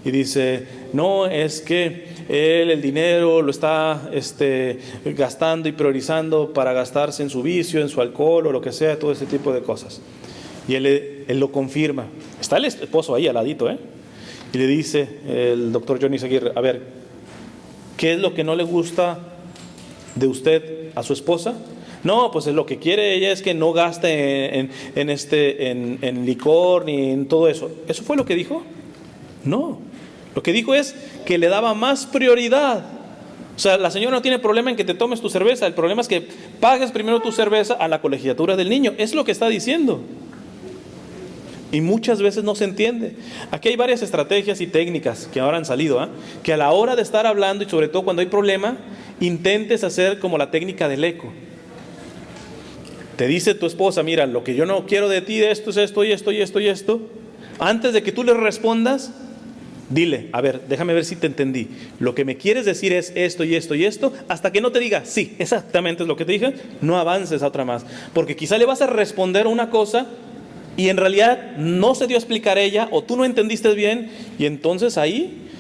Y dice: no, es que él el dinero lo está gastando y priorizando para gastarse en su vicio, en su alcohol o lo que sea, todo ese tipo de cosas. Y él lo confirma. Está el esposo ahí al ladito, y le dice el doctor Johnny Aguirre: a ver, ¿qué es lo que no le gusta de usted a su esposa? No, pues lo que quiere ella es que no gaste en licor ni en todo eso. ¿Eso fue lo que dijo? No. Lo que dijo es que le daba más prioridad. O sea, la señora no tiene problema en que te tomes tu cerveza. El problema es que pagues primero tu cerveza a la colegiatura del niño. Es lo que está diciendo. Y muchas veces no se entiende. Aquí hay varias estrategias y técnicas que ahora han salido, que a la hora de estar hablando y sobre todo cuando hay problema, intentes hacer como la técnica del eco. Te dice tu esposa: mira, lo que yo no quiero de ti de esto es esto y esto y esto y esto. Antes de que tú le respondas, dile: a ver, déjame ver si te entendí. Lo que me quieres decir es esto y esto y esto. Hasta que no te diga sí, exactamente es lo que te dije, no avances a otra más. Porque quizá le vas a responder una cosa y en realidad no se dio a explicar ella, o tú no entendiste bien, y entonces ahí,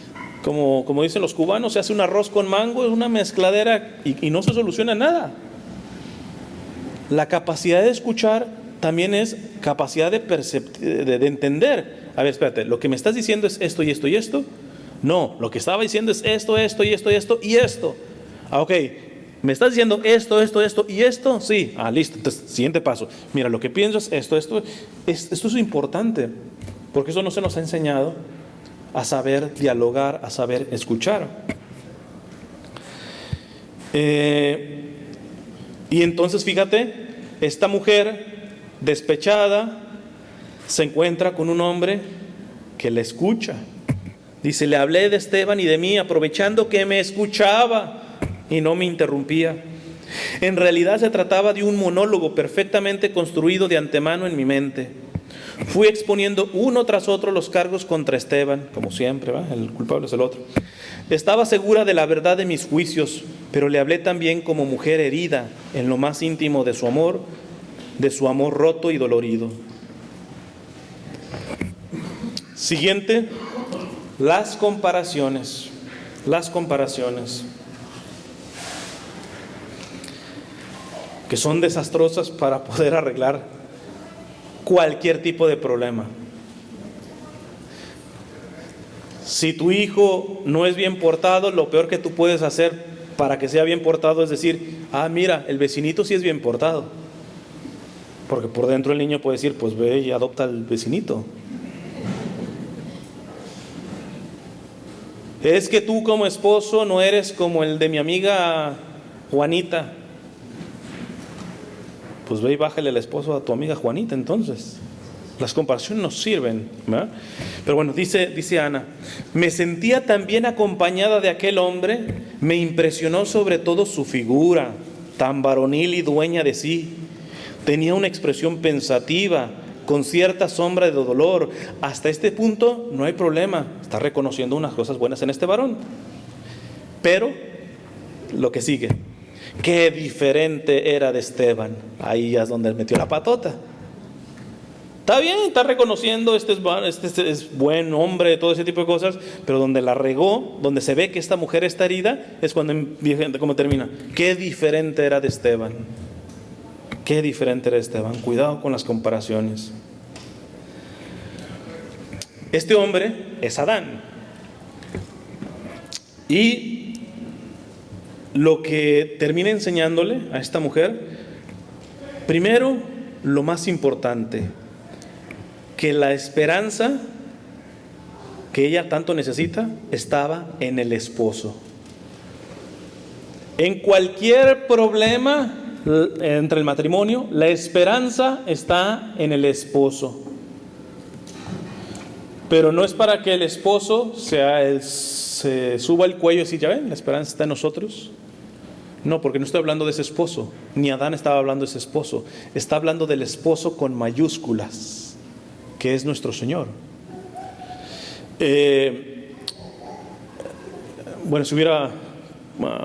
como dicen los cubanos, se hace un arroz con mango, es una mezcladera y no se soluciona nada. La capacidad de escuchar también es capacidad de entender. A ver, espérate, lo que me estás diciendo es esto y esto y esto. No, lo que estaba diciendo es esto, esto y esto y esto y esto. Ok, ¿me estás diciendo esto, esto, esto y esto? Sí. Listo. Entonces, siguiente paso. Mira, lo que pienso es esto. Esto es importante, porque eso no se nos ha enseñado a saber dialogar, a saber escuchar. Y entonces, fíjate, esta mujer despechada se encuentra con un hombre que le escucha. Dice: le hablé de Esteban y de mí, aprovechando que me escuchaba y no me interrumpía. En realidad se trataba de un monólogo perfectamente construido de antemano en mi mente. Fui exponiendo uno tras otro los cargos contra Esteban, como siempre, el culpable es el otro. Estaba segura de la verdad de mis juicios, pero le hablé también como mujer herida en lo más íntimo de su amor roto y dolorido. Siguiente, las comparaciones, que son desastrosas para poder arreglar cualquier tipo de problema. Si tu hijo no es bien portado, lo peor que tú puedes hacer para que sea bien portado es decir, mira, el vecinito sí es bien portado. Porque por dentro el niño puede decir, pues ve y adopta al vecinito. Es que tú como esposo no eres como el de mi amiga Juanita. Pues ve y bájale el esposo a tu amiga Juanita entonces. Las comparaciones nos sirven, ¿verdad? Pero bueno, dice Ana, me sentía tan bien acompañada de aquel hombre, me impresionó sobre todo su figura, tan varonil y dueña de sí. Tenía una expresión pensativa, con cierta sombra de dolor. Hasta este punto no hay problema, está reconociendo unas cosas buenas en este varón. Pero lo que sigue, qué diferente era de Esteban. Ahí ya es donde él metió la patota. Está bien, está reconociendo este es buen hombre, todo ese tipo de cosas, pero donde la regó, donde se ve que esta mujer está herida, es como termina. Qué diferente era de Esteban. Qué diferente era Esteban. Cuidado con las comparaciones. Este hombre es Adán. Y lo que termina enseñándole a esta mujer, primero, lo más importante, que la esperanza que ella tanto necesita estaba en el esposo. En cualquier problema entre el matrimonio, la esperanza está en el esposo. Pero no es para que el esposo se suba el cuello y decir, ya ven, la esperanza está en nosotros. No, porque no estoy hablando de ese esposo, ni Adán estaba hablando de ese esposo. Está hablando del esposo con mayúsculas, que es nuestro Señor. Bueno, si hubiera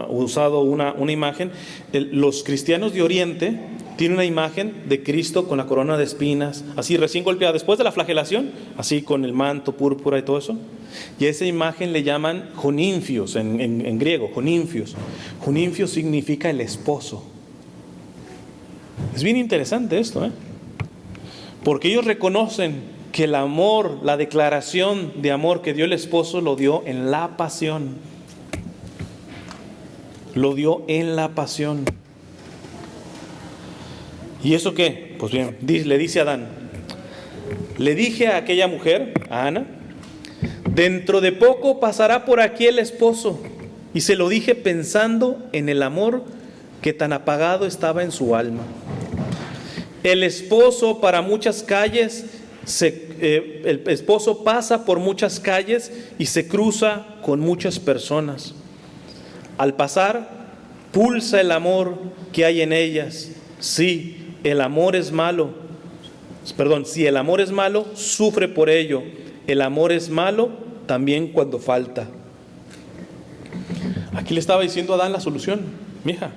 usado una imagen, los cristianos de Oriente tienen una imagen de Cristo con la corona de espinas, así recién golpeada, después de la flagelación, así con el manto púrpura y todo eso. Y a esa imagen le llaman joninfios, en griego, joninfios. Joninfios significa el esposo. Es bien interesante esto, porque ellos reconocen que el amor, la declaración de amor que dio el esposo lo dio en la pasión. Lo dio en la pasión. ¿Y eso qué? Pues bien, le dice a Adán, le dije a aquella mujer, a Ana, dentro de poco pasará por aquí el esposo. Y se lo dije pensando en el amor que tan apagado estaba en su alma. El esposo para muchas calles, el esposo pasa por muchas calles y se cruza con muchas personas. Al pasar, pulsa el amor que hay en ellas. Sí, el amor es malo. Si el amor es malo, sufre por ello. El amor es malo también cuando falta. Aquí le estaba diciendo a Adán la solución. Mija,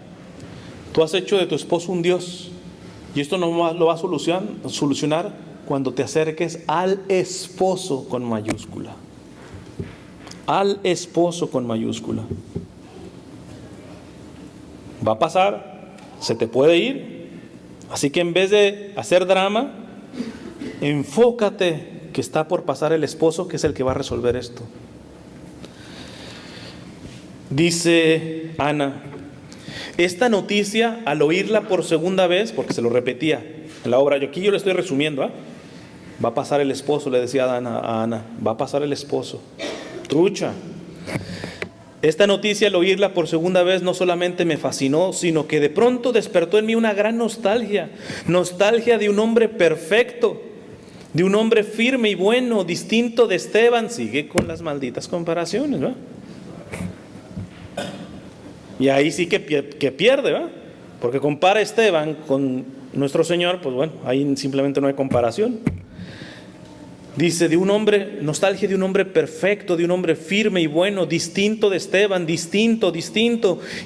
tú has hecho de tu esposo un Dios. Y esto no lo va a solucionar cuando te acerques al esposo con mayúscula. Al esposo con mayúscula. Va a pasar, se te puede ir. Así que en vez de hacer drama, enfócate que está por pasar el esposo, que es el que va a resolver esto. Dice Ana, esta noticia al oírla por segunda vez, porque se lo repetía en la obra, aquí yo le estoy resumiendo, va a pasar el esposo, le decía a Ana, va a pasar el esposo. Trucha. Esta noticia al oírla por segunda vez no solamente me fascinó, sino que de pronto despertó en mí una gran nostalgia de un hombre perfecto, de un hombre firme y bueno, distinto de Esteban. Sigue con las malditas comparaciones, ¿verdad? Y ahí sí que pierde, ¿verdad? Porque compara a Esteban con nuestro Señor, pues bueno, ahí simplemente no hay comparación. Dice, nostalgia de un hombre perfecto, de un hombre firme y bueno, distinto de Esteban, distinto.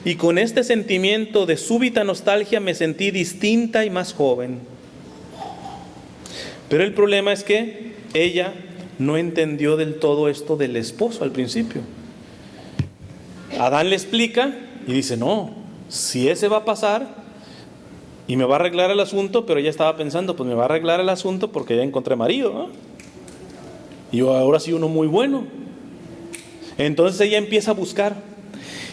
Y con este sentimiento de súbita nostalgia me sentí distinta y más joven. Pero el problema es que ella no entendió del todo esto del esposo al principio. Adán le explica y dice, no, si ese va a pasar y me va a arreglar el asunto, pero ella estaba pensando, pues me va a arreglar el asunto porque ya encontré marido, ¿no? Y ahora sí uno muy bueno. Entonces ella empieza a buscar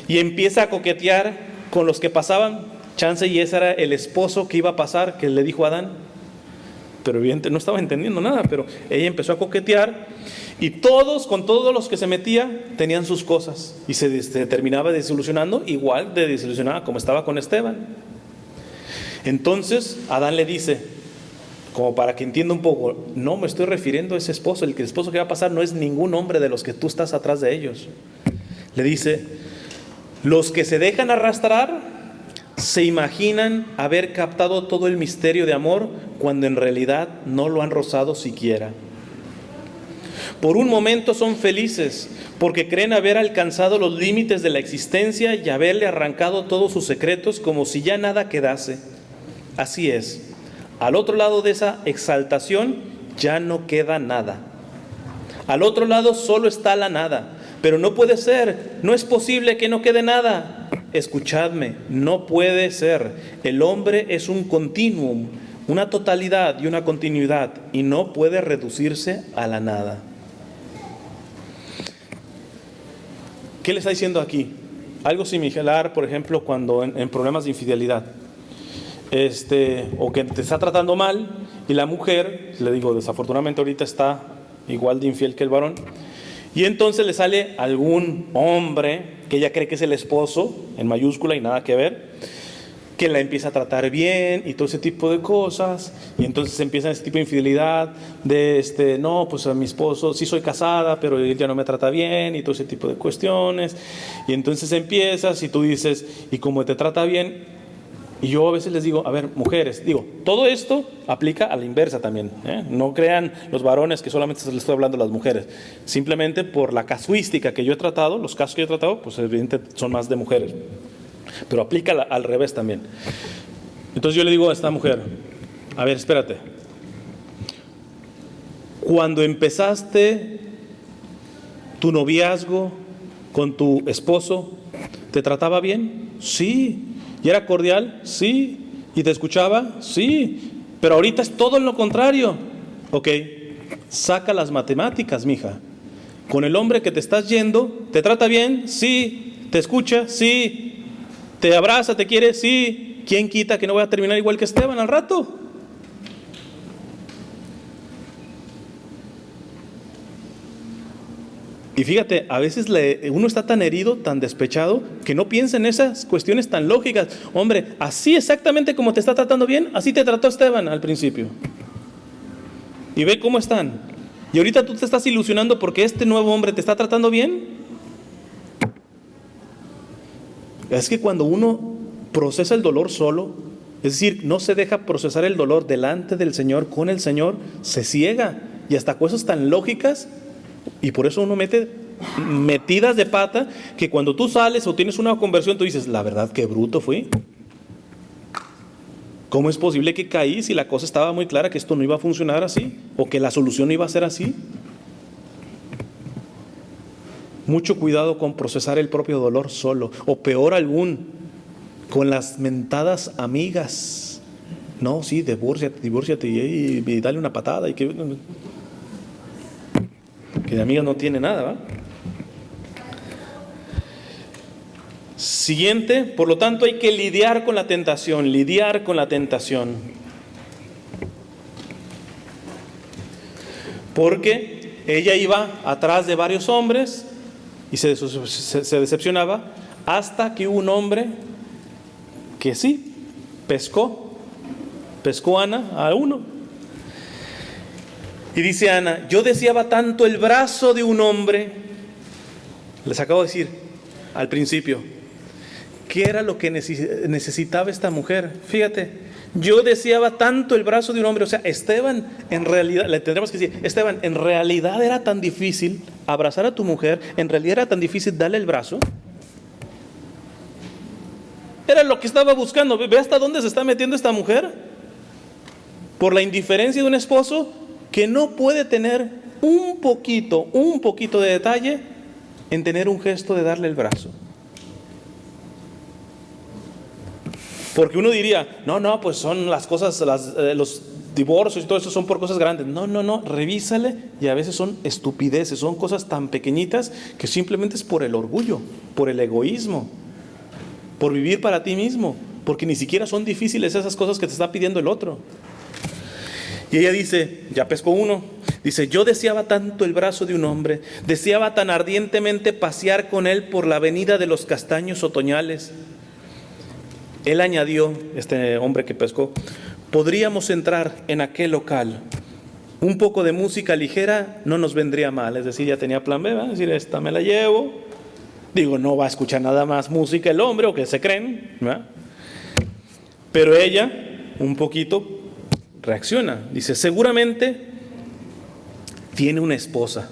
y empieza a coquetear con los que pasaban. Chance y ese era el esposo que iba a pasar, que le dijo a Adán. Pero evidentemente no estaba entendiendo nada, pero ella empezó a coquetear y con todos los que se metía tenían sus cosas y se terminaba desilusionando, igual de desilusionada como estaba con Esteban. Entonces Adán le dice, como para que entienda un poco, no me estoy refiriendo a ese esposo, el esposo que va a pasar no es ningún hombre de los que tú estás atrás de ellos. Le dice, los que se dejan arrastrar se imaginan haber captado todo el misterio de amor cuando en realidad no lo han rozado siquiera. Por un momento son felices porque creen haber alcanzado los límites de la existencia y haberle arrancado todos sus secretos como si ya nada quedase. Así es, al otro lado de esa exaltación ya no queda nada. Al otro lado solo está la nada. Pero no puede ser, no es posible que no quede nada. Escuchadme, no puede ser. El hombre es un continuum, una totalidad y una continuidad, y no puede reducirse a la nada. ¿Qué le está diciendo aquí? Algo similar, por ejemplo, cuando en problemas de infidelidad, o que te está tratando mal, y la mujer, le digo, desafortunadamente ahorita está igual de infiel que el varón, y entonces le sale algún hombre que ella cree que es el esposo, en mayúscula y nada que ver, que la empieza a tratar bien y todo ese tipo de cosas, y entonces empieza ese tipo de infidelidad de no, pues a mi esposo sí soy casada, pero él ya no me trata bien y todo ese tipo de cuestiones, y entonces empiezas y tú dices, y como te trata bien. Y yo a veces les digo, a ver, mujeres, todo esto aplica a la inversa también, ¿eh? No crean los varones que solamente se les estoy hablando a las mujeres. Simplemente por la casuística que yo he tratado, los casos que yo he tratado, pues evidentemente son más de mujeres. Pero aplica al revés también. Entonces yo le digo a esta mujer, a ver, espérate. Cuando empezaste tu noviazgo con tu esposo, ¿te trataba bien? Sí. ¿Y era cordial? Sí. ¿Y te escuchaba? Sí. Pero ahorita es todo lo contrario. Ok, saca las matemáticas, mija. Con el hombre que te estás yendo, ¿te trata bien? Sí. ¿Te escucha? Sí. ¿Te abraza? ¿Te quiere? Sí. ¿Quién quita que no voy a terminar igual que Esteban al rato? Y fíjate, a veces uno está tan herido, tan despechado, que no piensa en esas cuestiones tan lógicas. Hombre, así exactamente como te está tratando bien, así te trató Esteban al principio. Y ve cómo están. Y ahorita tú te estás ilusionando porque este nuevo hombre te está tratando bien. Es que cuando uno procesa el dolor solo, es decir, no se deja procesar el dolor delante del Señor, con el Señor, se ciega. Y hasta cosas tan lógicas. Y por eso uno mete metidas de pata que cuando tú sales o tienes una conversión tú dices, la verdad qué bruto fui. ¿Cómo es posible que caí si la cosa estaba muy clara que esto no iba a funcionar así? O que la solución no iba a ser así. Mucho cuidado con procesar el propio dolor solo, o peor aún, con las mentadas amigas. No, sí, divórciate y dale una patada y que de amiga no tiene nada, ¿va? Siguiente, por lo tanto hay que lidiar con la tentación. Porque ella iba atrás de varios hombres y se decepcionaba hasta que hubo un hombre que sí, pescó Ana a uno. Y dice Ana, yo deseaba tanto el brazo de un hombre. Les acabo de decir al principio, ¿qué era lo que necesitaba esta mujer? Fíjate, yo deseaba tanto el brazo de un hombre. O sea, Esteban, en realidad, le tendremos que decir, Esteban, en realidad era tan difícil abrazar a tu mujer, en realidad era tan difícil darle el brazo. Era lo que estaba buscando. Ve hasta dónde se está metiendo esta mujer. Por la indiferencia de un esposo que no puede tener un poquito de detalle en tener un gesto de darle el brazo. Porque uno diría, no, pues son las cosas, los divorcios y todo eso son por cosas grandes. No, revísale, y a veces son estupideces, son cosas tan pequeñitas que simplemente es por el orgullo, por el egoísmo, por vivir para ti mismo, porque ni siquiera son difíciles esas cosas que te está pidiendo el otro. Y ella dice, ya pescó uno, dice, yo deseaba tanto el brazo de un hombre, deseaba tan ardientemente pasear con él por la avenida de los castaños otoñales. Él añadió, este hombre que pescó, podríamos entrar en aquel local. Un poco de música ligera no nos vendría mal. Es decir, ya tenía plan B, ¿va? Es decir, esta me la llevo. Digo, no va a escuchar nada más música el hombre, o que se creen, ¿va? Pero ella, un poquito, reacciona. Dice, seguramente tiene una esposa.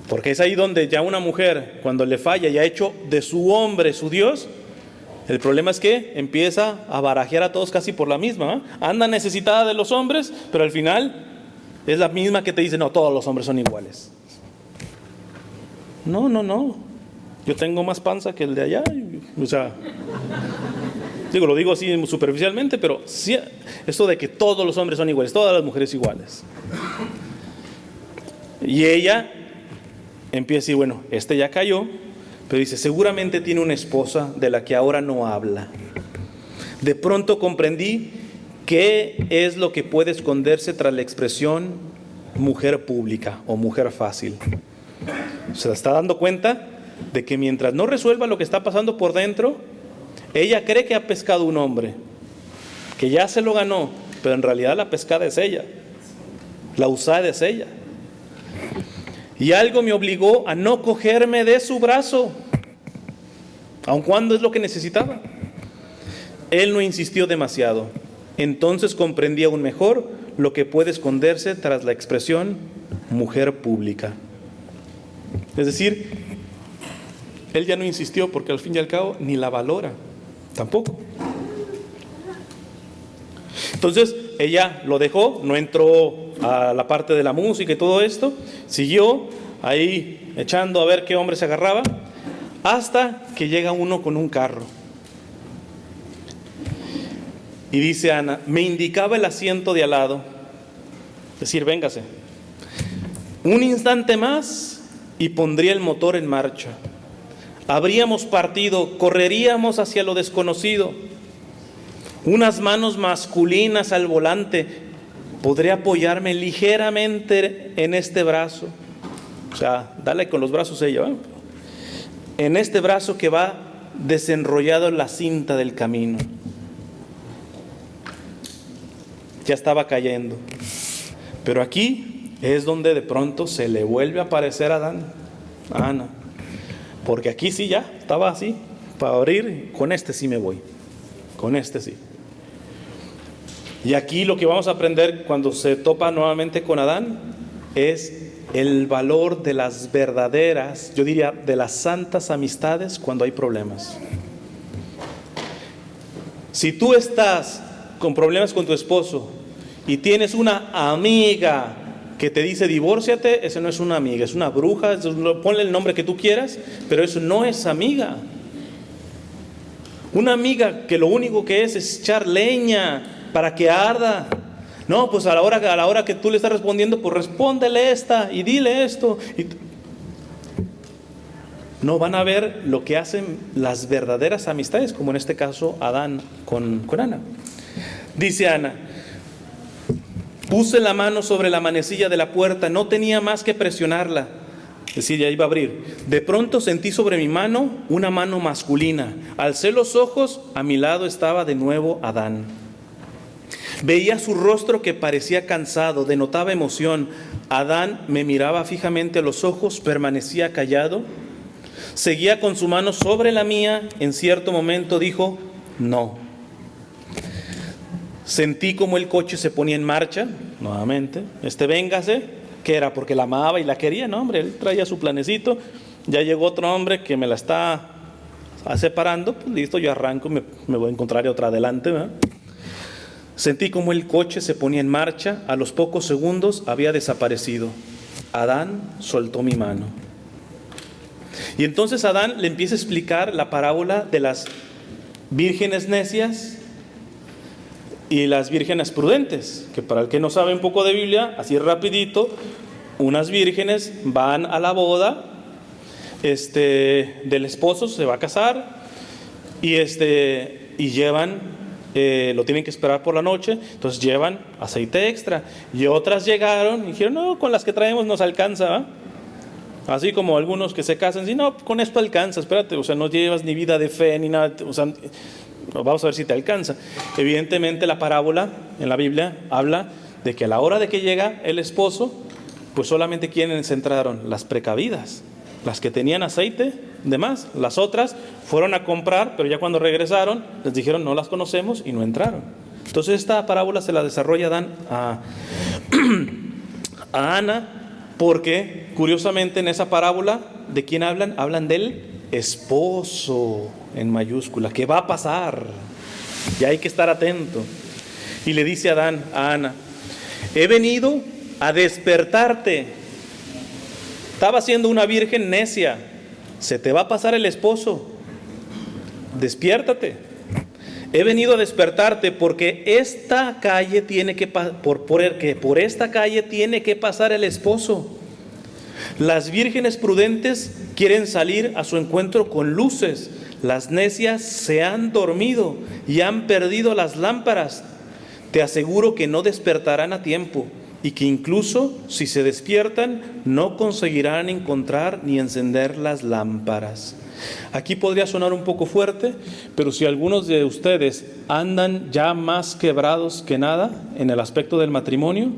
Porque es ahí donde ya una mujer, cuando le falla y ha hecho de su hombre su Dios, el problema es que empieza a barajear a todos casi por la misma, ¿eh? Anda necesitada de los hombres, pero al final es la misma que te dice, no, todos los hombres son iguales. No. Yo tengo más panza que el de allá. O sea, lo digo así superficialmente, pero sí, esto de que todos los hombres son iguales, todas las mujeres iguales. Y ella empieza a decir, bueno, este ya cayó. Pero dice, seguramente tiene una esposa de la que ahora no habla. De pronto comprendí qué es lo que puede esconderse tras la expresión mujer pública o mujer fácil. Se está dando cuenta de que mientras no resuelva lo que está pasando por dentro, ella cree que ha pescado un hombre, que ya se lo ganó, pero en realidad la pescada es ella, la usada es ella. Y algo me obligó a no cogerme de su brazo, aun cuando es lo que necesitaba. Él no insistió demasiado. Entonces comprendí aún mejor lo que puede esconderse tras la expresión mujer pública. Es decir, él ya no insistió porque al fin y al cabo ni la valora, tampoco. Entonces ella lo dejó, no entró a la parte de la música y todo esto, siguió ahí echando a ver qué hombre se agarraba, hasta que llega uno con un carro. Y dice Ana, me indicaba el asiento de al lado, es decir, véngase. Un instante más y pondría el motor en marcha. Habríamos partido, correríamos hacia lo desconocido. Unas manos masculinas al volante. Podré apoyarme ligeramente en este brazo. O sea, dale con los brazos ella, ¿va? En este brazo que va desenrollado en la cinta del camino. Ya estaba cayendo. Pero aquí es donde de pronto se le vuelve a aparecer a Ana. Porque aquí sí ya estaba así, para abrir, con este sí me voy. Con este sí. Y aquí lo que vamos a aprender cuando se topa nuevamente con Adán es el valor de las verdaderas, yo diría de las santas amistades cuando hay problemas. Si tú estás con problemas con tu esposo y tienes una amiga que te dice divórciate, esa no es una amiga, es una bruja, ponle el nombre que tú quieras, pero eso no es amiga. Una amiga que lo único que es echar leña para que arda. No, pues a la hora que tú le estás respondiendo, pues respóndele esta y dile esto. No van a ver lo que hacen las verdaderas amistades, como en este caso Adán con Ana. Dice Ana, puse la mano sobre la manecilla de la puerta, no tenía más que presionarla. Es decir, ya iba a abrir. De pronto sentí sobre mi mano una mano masculina. Alcé los ojos, a mi lado estaba de nuevo Adán. Veía su rostro que parecía cansado, denotaba emoción. Adán me miraba fijamente a los ojos, permanecía callado. Seguía con su mano sobre la mía. En cierto momento dijo, no. Sentí como el coche se ponía en marcha, nuevamente. Véngase, que era porque la amaba y la quería. No, hombre, él traía su planecito. Ya llegó otro hombre que me la está separando. Pues listo, yo arranco, me voy a encontrar otra adelante, ¿verdad? Sentí como el coche se ponía en marcha, a los pocos segundos había desaparecido. Adán soltó mi mano. Y entonces Adán le empieza a explicar la parábola de las vírgenes necias y las vírgenes prudentes, que para el que no sabe un poco de Biblia, así rapidito, unas vírgenes van a la boda del esposo, se va a casar, y llevan, lo tienen que esperar por la noche, entonces llevan aceite extra, y otras llegaron y dijeron, no, con las que traemos nos alcanza, ¿va? Así como algunos que se casan, sí, no, con esto alcanza, espérate, o sea, no llevas ni vida de fe ni nada, o sea, vamos a ver si te alcanza. Evidentemente la parábola en la Biblia habla de que a la hora de que llega el esposo, pues solamente quienes entraron, las precavidas, las que tenían aceite de más. Las otras fueron a comprar, pero ya cuando regresaron les dijeron no las conocemos y no entraron. Entonces esta parábola se la desarrolla Dan a Ana, porque curiosamente en esa parábola, ¿de quién hablan? Hablan del esposo en mayúscula, que va a pasar, y hay que estar atento. Y le dice Adán a Ana, he venido a despertarte. Estaba siendo una virgen necia, se te va a pasar el esposo, despiértate. He venido a despertarte porque esta calle tiene que por esta calle tiene que pasar el esposo. Las vírgenes prudentes quieren salir a su encuentro con luces. Las necias se han dormido y han perdido las lámparas. Te aseguro que no despertarán a tiempo y que incluso si se despiertan no conseguirán encontrar ni encender las lámparas. Aquí podría sonar un poco fuerte, pero si algunos de ustedes andan ya más quebrados que nada en el aspecto del matrimonio,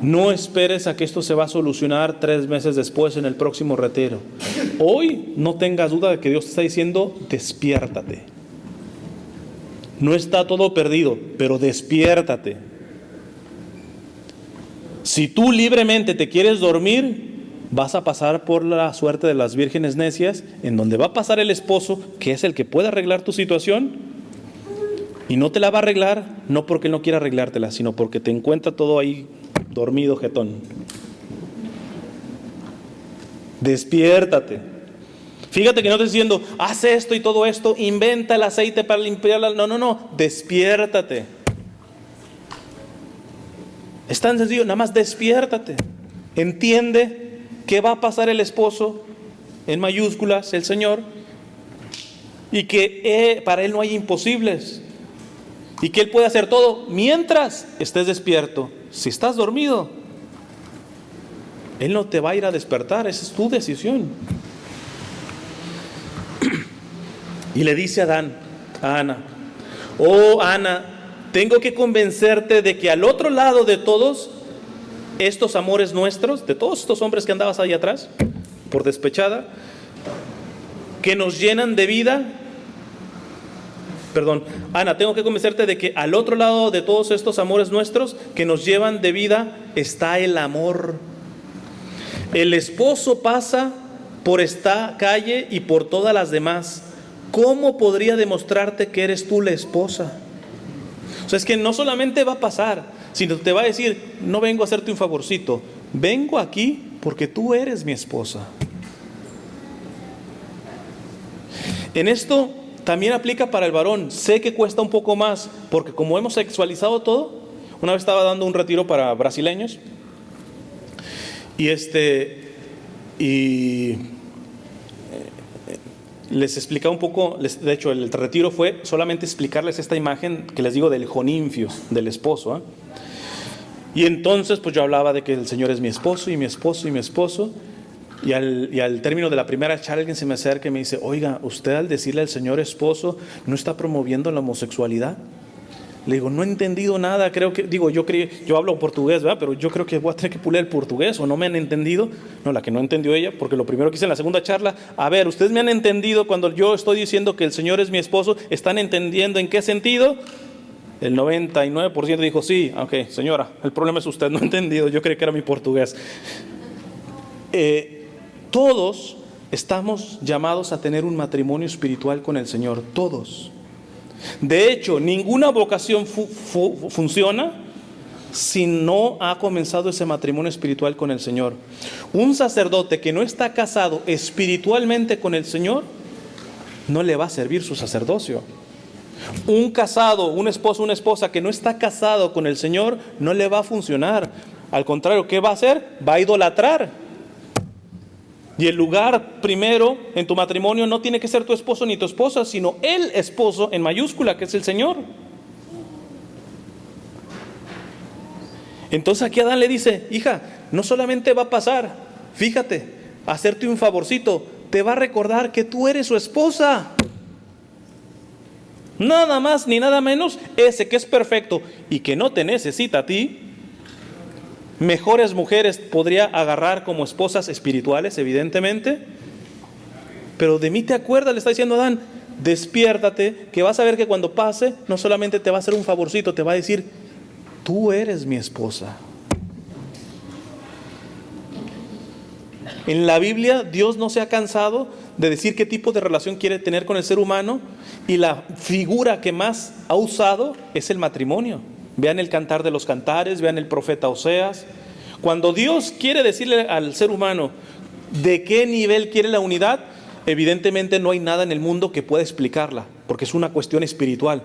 no esperes a que esto se va a solucionar 3 meses después en el próximo retiro. Hoy no tengas duda de que Dios te está diciendo, despiértate. No está todo perdido, pero despiértate. Si tú libremente te quieres dormir, vas a pasar por la suerte de las vírgenes necias, en donde va a pasar el esposo, que es el que puede arreglar tu situación, y no te la va a arreglar, no porque él no quiera arreglártela, sino porque te encuentra todo ahí dormido, jetón. Despiértate. Fíjate que no te estoy diciendo, haz esto y todo esto, inventa el aceite para limpiarla. No, despiértate. Es tan sencillo, nada más despiértate. Entiende que va a pasar el esposo, en mayúsculas, el Señor, y que para Él no hay imposibles, y que Él puede hacer todo mientras estés despierto. Si estás dormido, Él no te va a ir a despertar, esa es tu decisión. Y le dice a Ana, oh Ana, tengo que convencerte de que al otro lado de todos estos amores nuestros, de todos estos hombres que andabas ahí atrás, por despechada, que nos llenan de vida, Ana, tengo que convencerte de que al otro lado de todos estos amores nuestros que nos llevan de vida está el amor. El esposo pasa por esta calle y por todas las demás. ¿Cómo podría demostrarte que eres tú la esposa? O sea, es que no solamente va a pasar, sino te va a decir, no vengo a hacerte un favorcito, vengo aquí porque tú eres mi esposa. En esto también aplica para el varón. Sé que cuesta un poco más, porque como hemos sexualizado todo, una vez estaba dando un retiro para brasileños, y les explicaba un poco, de hecho el retiro fue solamente explicarles esta imagen que les digo del joninfio, del esposo, ¿eh? Y entonces pues yo hablaba de que el Señor es mi esposo y mi esposo y mi esposo, y al término de la primera charla alguien se me acerca y me dice, oiga, usted al decirle al Señor esposo ¿no está promoviendo la homosexualidad? Le digo, no he entendido nada, yo hablo portugués, ¿verdad? Pero yo creo que voy a tener que pulir el portugués, o no me han entendido. No, la que no entendió ella, porque lo primero que hice en la segunda charla, a ver, ustedes me han entendido cuando yo estoy diciendo que el Señor es mi esposo, ¿están entendiendo en qué sentido? El 99% dijo, sí, ok, señora, el problema es usted, no he entendido, yo creí que era mi portugués. Todos estamos llamados a tener un matrimonio espiritual con el Señor, todos. De hecho, ninguna vocación funciona si no ha comenzado ese matrimonio espiritual con el Señor. Un sacerdote que no está casado espiritualmente con el Señor, no le va a servir su sacerdocio. Un casado, un esposo, una esposa que no está casado con el Señor, no le va a funcionar. Al contrario, ¿qué va a hacer? Va a idolatrar. Y el lugar primero en tu matrimonio no tiene que ser tu esposo ni tu esposa, sino el esposo en mayúscula, que es el Señor. Entonces aquí Adán le dice: hija, no solamente va a pasar, fíjate, hacerte un favorcito, te va a recordar que tú eres su esposa. Nada más ni nada menos, ese que es perfecto y que no te necesita a ti, mejores mujeres podría agarrar como esposas espirituales, evidentemente, pero de mí te acuerdas, le está diciendo Adán, despiértate, que vas a ver que cuando pase, no solamente te va a hacer un favorcito, te va a decir: tú eres mi esposa. En la Biblia, Dios no se ha cansado de decir qué tipo de relación quiere tener con el ser humano, y la figura que más ha usado es el matrimonio. Vean el Cantar de los Cantares, vean el profeta Oseas. Cuando Dios quiere decirle al ser humano de qué nivel quiere la unidad, evidentemente no hay nada en el mundo que pueda explicarla, porque es una cuestión espiritual.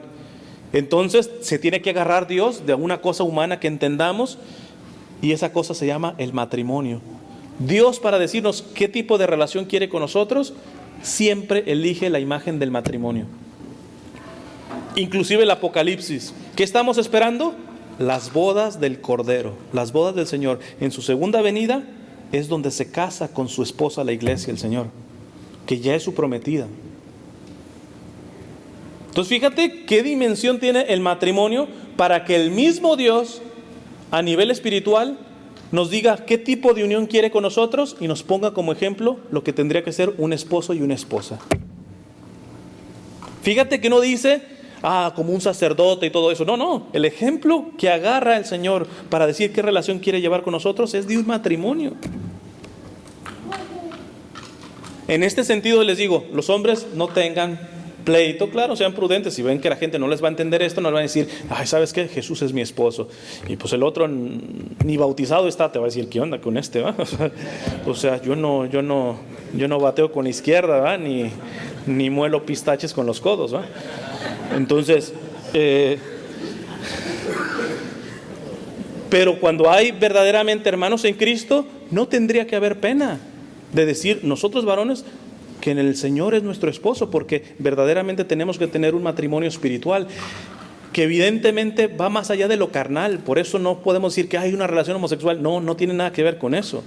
Entonces se tiene que agarrar Dios de una cosa humana que entendamos, y esa cosa se llama el matrimonio. Dios, para decirnos qué tipo de relación quiere con nosotros, siempre elige la imagen del matrimonio. Inclusive el Apocalipsis, ¿qué estamos esperando? Las bodas del Cordero, las bodas del Señor. En su segunda venida es donde se casa con su esposa la iglesia, el Señor, que ya es su prometida. Entonces fíjate qué dimensión tiene el matrimonio para que el mismo Dios a nivel espiritual nos diga qué tipo de unión quiere con nosotros y nos ponga como ejemplo lo que tendría que ser un esposo y una esposa. Fíjate que no dice como un sacerdote y todo eso. No, el ejemplo que agarra el Señor para decir qué relación quiere llevar con nosotros es de un matrimonio. En este sentido les digo, los hombres no tengan pleito, claro, sean prudentes. Si ven que la gente no les va a entender esto, no les van a decir: ay, ¿sabes qué? Jesús es mi esposo. Y pues el otro ni bautizado está, te va a decir: ¿qué onda con este? ¿Va? O sea, yo no bateo con la izquierda, ¿va? Ni muelo pistaches con los codos, ¿va? Entonces, pero cuando hay verdaderamente hermanos en Cristo, no tendría que haber pena de decir nosotros varones que en el Señor es nuestro esposo, porque verdaderamente tenemos que tener un matrimonio espiritual que evidentemente va más allá de lo carnal. Por eso no podemos decir que hay una relación homosexual. No tiene nada que ver con eso.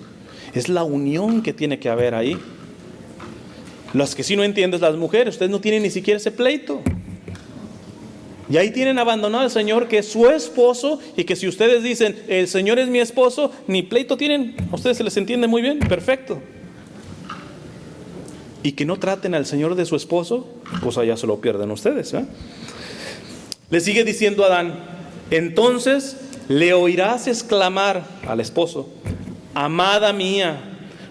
Es la unión que tiene que haber ahí. Las que sí no entiendes, las mujeres, ustedes no tienen ni siquiera ese pleito. Y ahí tienen abandonado al Señor, que es su esposo, y que si ustedes dicen el Señor es mi esposo, ni pleito tienen. A ustedes se les entiende muy bien, perfecto. Y que no traten al Señor de su esposo, pues allá se lo pierden ustedes, ¿eh? Le sigue diciendo Adán: entonces le oirás exclamar al esposo: amada mía,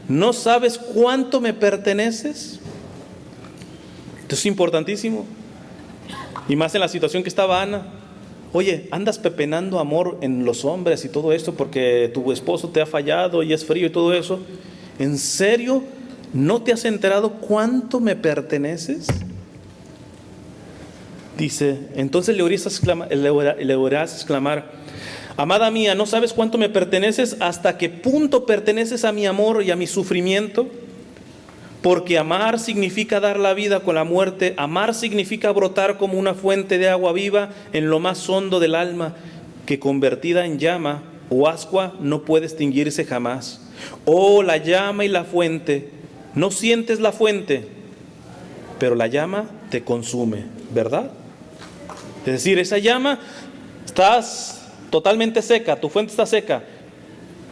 ¿no sabes cuánto me perteneces? Esto es importantísimo. Y más en la situación que estaba Ana. Oye, andas pepenando amor en los hombres y todo esto porque tu esposo te ha fallado y es frío y todo eso. ¿En serio no te has enterado cuánto me perteneces? Dice, entonces le oirás exclamar: amada mía, ¿no sabes cuánto me perteneces? ¿Hasta qué punto perteneces a mi amor y a mi sufrimiento? Porque amar significa dar la vida con la muerte. Amar significa brotar como una fuente de agua viva en lo más hondo del alma, que convertida en llama o ascua no puede extinguirse jamás. Oh, la llama y la fuente. No sientes la fuente, pero la llama te consume, ¿verdad? Es decir, esa llama, estás totalmente seca, tu fuente está seca,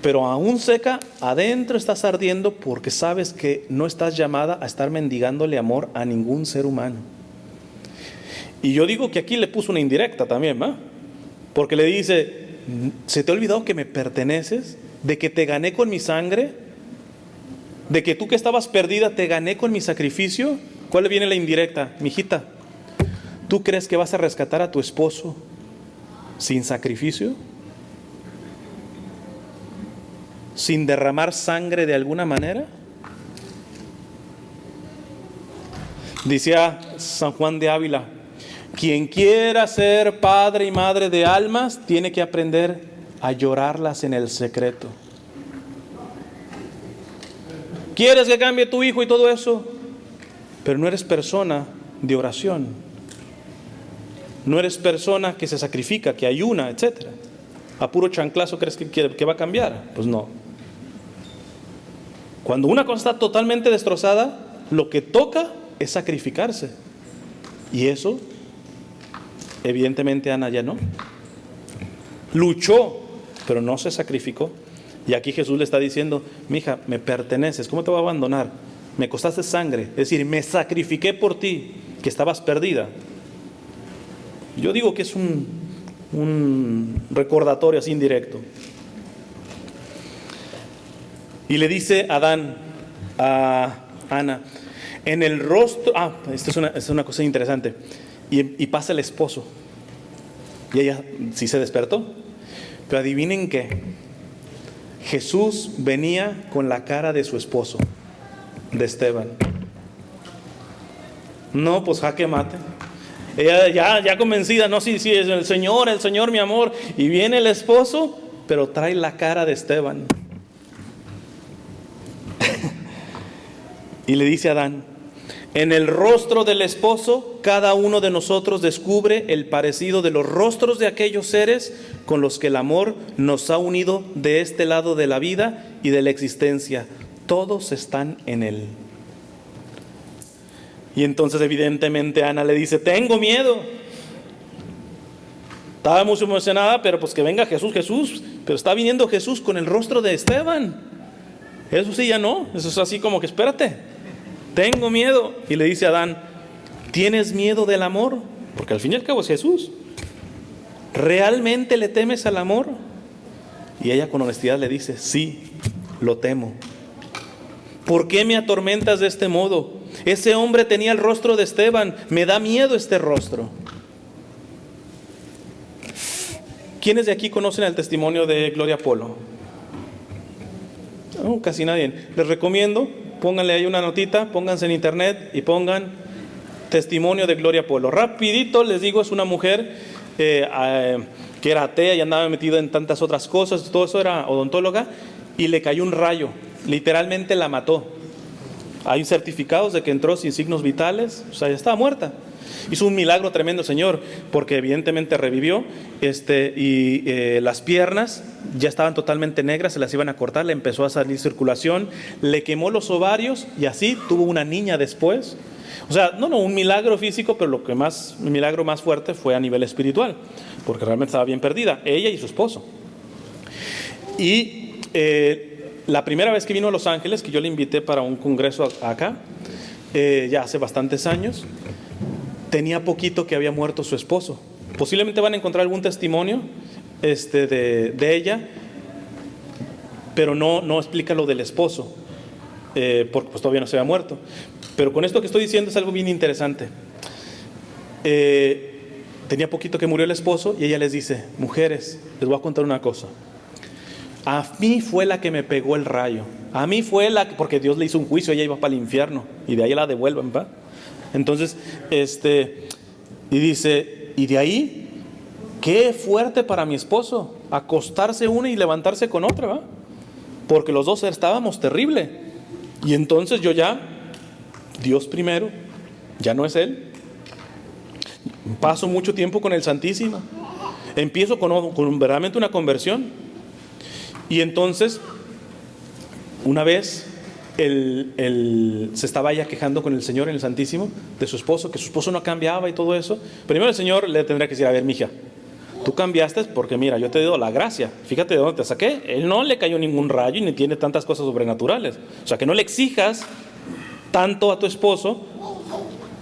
pero aún seca, adentro estás ardiendo porque sabes que no estás llamada a estar mendigándole amor a ningún ser humano. Y yo digo que aquí le puso una indirecta también, ¿va? Porque le dice: ¿se te ha olvidado que me perteneces? ¿De que te gané con mi sangre? ¿De que tú que estabas perdida te gané con mi sacrificio? ¿Cuál viene la indirecta? Mijita, ¿Tú crees que vas a rescatar a tu esposo sin sacrificio? ¿Sin derramar sangre de alguna manera? Decía San Juan de Ávila, quien quiera ser padre y madre de almas tiene que aprender a llorarlas en el secreto. ¿Quieres que cambie tu hijo y todo eso? Pero no eres persona de oración. No eres persona que se sacrifica, que ayuna, etc. A puro chanclazo crees que va a cambiar. Pues no. Cuando una cosa está totalmente destrozada, lo que toca es sacrificarse. Y eso, evidentemente, Ana ya no. Luchó, pero no se sacrificó. Y aquí Jesús le está diciendo, mija, me perteneces, ¿cómo te voy a abandonar? Me costaste sangre, es decir, me sacrifiqué por ti, que estabas perdida. Yo digo que es un recordatorio así indirecto. Y le dice Adán a Ana, en el rostro, esto es una cosa interesante, y pasa el esposo, y ella sí se despertó, pero adivinen qué, Jesús venía con la cara de su esposo, de Esteban. No, pues jaque mate. Ella ya convencida, no, sí, es el Señor, mi amor, y viene el esposo, pero trae la cara de Esteban. Y le dice a Adán, en el rostro del esposo, cada uno de nosotros descubre el parecido de los rostros de aquellos seres con los que el amor nos ha unido de este lado de la vida y de la existencia. Todos están en él. Y entonces evidentemente Ana le dice, tengo miedo. Estaba muy emocionada, pero pues que venga Jesús. Pero está viniendo Jesús con el rostro de Esteban. Eso sí, ya no. Eso es así como que espérate. Tengo miedo. Y le dice a Adán, ¿tienes miedo del amor? Porque al fin y al cabo es Jesús. ¿Realmente le temes al amor? Y ella con honestidad le dice, sí, lo temo. ¿Por qué me atormentas de este modo? Ese hombre tenía el rostro de Esteban. Me da miedo este rostro. ¿Quiénes de aquí conocen el testimonio de Gloria Polo? No, casi nadie. Les recomiendo, pónganle ahí una notita, pónganse en internet y pongan testimonio de Gloria Polo. Rapidito les digo, es una mujer que era atea y andaba metida en tantas otras cosas, todo eso, era odontóloga, y le cayó un rayo, literalmente la mató. Hay certificados de que entró sin signos vitales, o sea, ya estaba muerta. Hizo un milagro tremendo el Señor, porque evidentemente revivió, y las piernas ya estaban totalmente negras, se las iban a cortar, le empezó a salir circulación, le quemó los ovarios y así tuvo una niña después. O sea, no, un milagro físico, pero el milagro más fuerte fue a nivel espiritual, porque realmente estaba bien perdida, ella y su esposo. Y la primera vez que vino a Los Ángeles, que yo le invité para un congreso acá, ya hace bastantes años, tenía poquito que había muerto su esposo. Posiblemente van a encontrar algún testimonio de ella, pero no explica lo del esposo, porque pues todavía no se había muerto. Pero con esto que estoy diciendo es algo bien interesante. Tenía poquito que murió el esposo y ella les dice, mujeres, les voy a contar una cosa. A mí fue la que me pegó el rayo. A mí fue porque Dios le hizo un juicio, ella iba para el infierno y de ahí la devuelven, ¿va? Entonces, y dice, y de ahí, qué fuerte para mi esposo, acostarse una y levantarse con otra, ¿va? Porque los dos estábamos terrible. Y entonces yo ya, Dios primero, ya no es Él. Paso mucho tiempo con el Santísimo. Empiezo con verdaderamente una conversión. Y entonces, una vez, se estaba ella quejando con el Señor en el Santísimo de su esposo, que su esposo no cambiaba y todo eso. Primero el Señor le tendría que decir, a ver, mija, tú cambiaste porque mira, yo te he dado la gracia, fíjate de dónde te saqué. Él no le cayó ningún rayo y ni tiene tantas cosas sobrenaturales. O sea, que no le exijas tanto a tu esposo,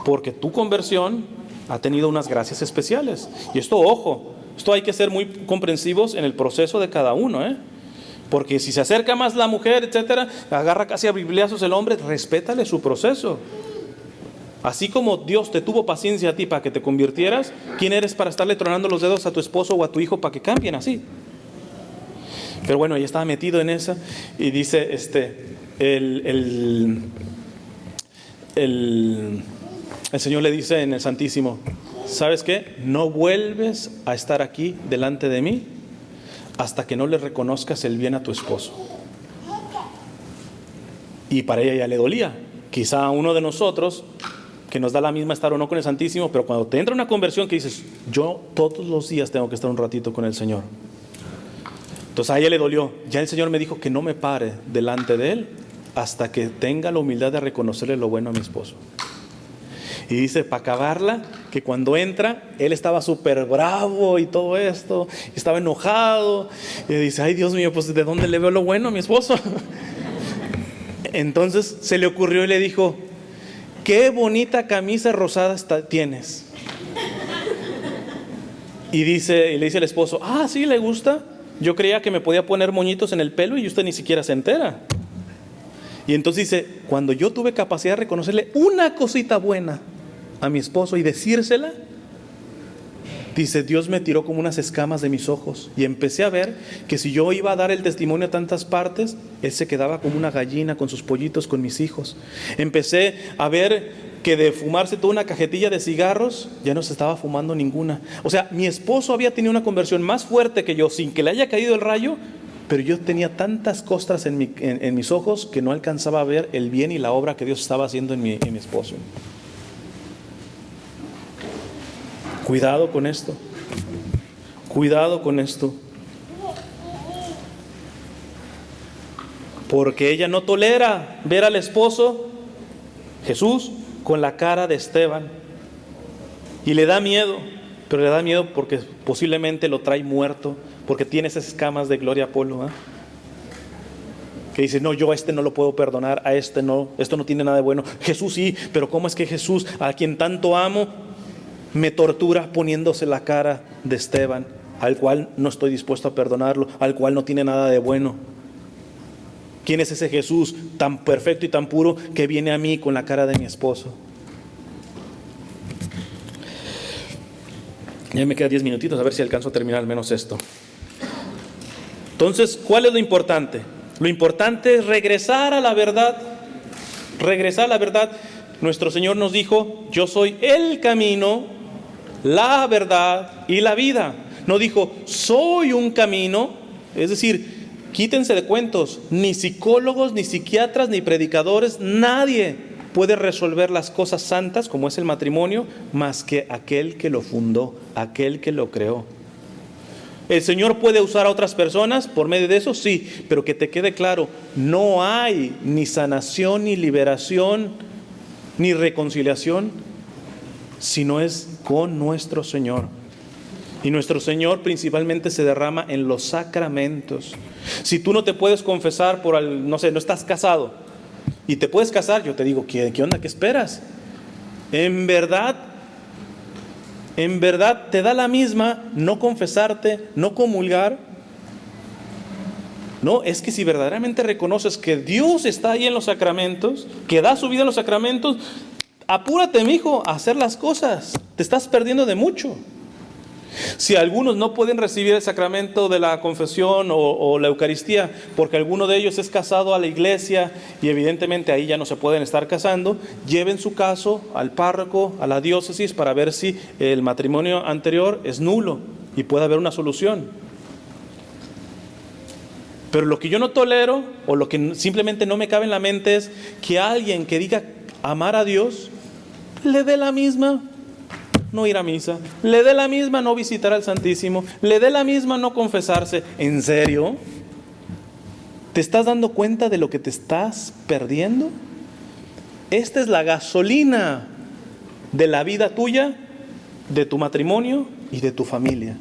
porque tu conversión ha tenido unas gracias especiales. Y esto, ojo, esto hay que ser muy comprensivos en el proceso de cada uno, porque si se acerca más la mujer, etcétera, agarra casi a bibliazos el hombre, respétale su proceso. Así como Dios te tuvo paciencia a ti para que te convirtieras, ¿quién eres para estarle tronando los dedos a tu esposo o a tu hijo para que cambien así? Pero bueno, ella estaba metido en esa y dice el Señor le dice en el Santísimo: ¿sabes qué? No vuelves a estar aquí delante de mí hasta que no le reconozcas el bien a tu esposo. Y para ella ya le dolía. Quizá a uno de nosotros, que nos da la misma estar o no con el Santísimo, pero cuando te entra una conversión que dices: yo todos los días tengo que estar un ratito con el Señor. Entonces a ella le dolió. Ya el Señor me dijo que no me pare delante de Él hasta que tenga la humildad de reconocerle lo bueno a mi esposo. Y dice, para acabarla, que cuando entra, él estaba súper bravo y todo esto, estaba enojado. Y dice: ay, Dios mío, pues ¿de dónde le veo lo bueno a mi esposo? Entonces se le ocurrió y le dijo: qué bonita camisa rosada tienes. Y le dice el esposo: ah, sí, ¿le gusta? Yo creía que me podía poner moñitos en el pelo y usted ni siquiera se entera. Y entonces dice: cuando yo tuve capacidad de reconocerle una cosita buena a mi esposo y decírsela, dice, Dios me tiró como unas escamas de mis ojos y empecé a ver que si yo iba a dar el testimonio a tantas partes, él se quedaba como una gallina con sus pollitos con mis hijos. Empecé a ver que de fumarse toda una cajetilla de cigarros, ya no se estaba fumando ninguna. O sea, mi esposo había tenido una conversión más fuerte que yo sin que le haya caído el rayo, pero yo tenía tantas costras en mis ojos que no alcanzaba a ver el bien y la obra que Dios estaba haciendo en mi esposo. Cuidado con esto. Cuidado con esto. Porque ella no tolera ver al esposo, Jesús, con la cara de Esteban. Y le da miedo, pero le da miedo porque posiblemente lo trae muerto, porque tiene esas escamas de Gloria Apolo, ¿eh? Que dice: no, yo a este no lo puedo perdonar, a este no, esto no tiene nada de bueno. Jesús sí, pero ¿cómo es que Jesús, a quien tanto amo, me tortura poniéndose la cara de Esteban, al cual no estoy dispuesto a perdonarlo, al cual no tiene nada de bueno? ¿Quién es ese Jesús tan perfecto y tan puro que viene a mí con la cara de mi esposo? Ya me quedan 10 minutitos, a ver si alcanzo a terminar al menos esto. Entonces, ¿cuál es lo importante? Lo importante es regresar a la verdad. Regresar a la verdad. Nuestro Señor nos dijo: yo soy el camino, la verdad y la vida. No dijo: soy un camino. Es decir, quítense de cuentos. Ni psicólogos, ni psiquiatras, ni predicadores, nadie puede resolver las cosas santas como es el matrimonio más que aquel que lo fundó, aquel que lo creó. ¿El Señor puede usar a otras personas por medio de eso? Sí, pero que te quede claro, no hay ni sanación, ni liberación, ni reconciliación, si no es con nuestro Señor. Y nuestro Señor principalmente se derrama en los sacramentos. Si tú no te puedes confesar no estás casado y te puedes casar, yo te digo, ¿qué onda? ¿Qué esperas? En verdad te da la misma no confesarte, no comulgar. No, es que si verdaderamente reconoces que Dios está ahí en los sacramentos, que da su vida en los sacramentos, apúrate, mijo, a hacer las cosas. Te estás perdiendo de mucho. Si algunos no pueden recibir el sacramento de la confesión o la Eucaristía porque alguno de ellos es casado a la iglesia y evidentemente ahí ya no se pueden estar casando, lleven su caso al párroco, a la diócesis, para ver si el matrimonio anterior es nulo y puede haber una solución. Pero lo que yo no tolero, o lo que simplemente no me cabe en la mente, es que alguien que diga amar a Dios le dé la misma no ir a misa, le dé la misma no visitar al Santísimo, le dé la misma no confesarse. ¿En serio? ¿Te estás dando cuenta de lo que te estás perdiendo? Esta es la gasolina de la vida tuya, de tu matrimonio y de tu familia.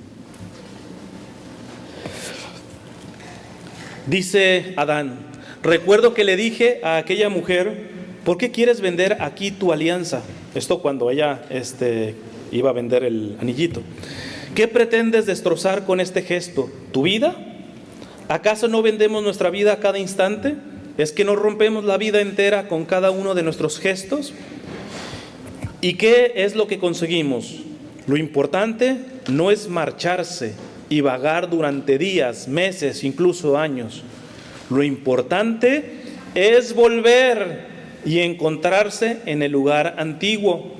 Dice Adán: recuerdo que le dije a aquella mujer: ¿por qué quieres vender aquí tu alianza? Esto cuando ella iba a vender el anillito. ¿Qué pretendes destrozar con este gesto? ¿Tu vida? ¿Acaso no vendemos nuestra vida a cada instante? ¿Es que no rompemos la vida entera con cada uno de nuestros gestos? ¿Y qué es lo que conseguimos? Lo importante no es marcharse y vagar durante días, meses, incluso años. Lo importante es volver y encontrarse en el lugar antiguo.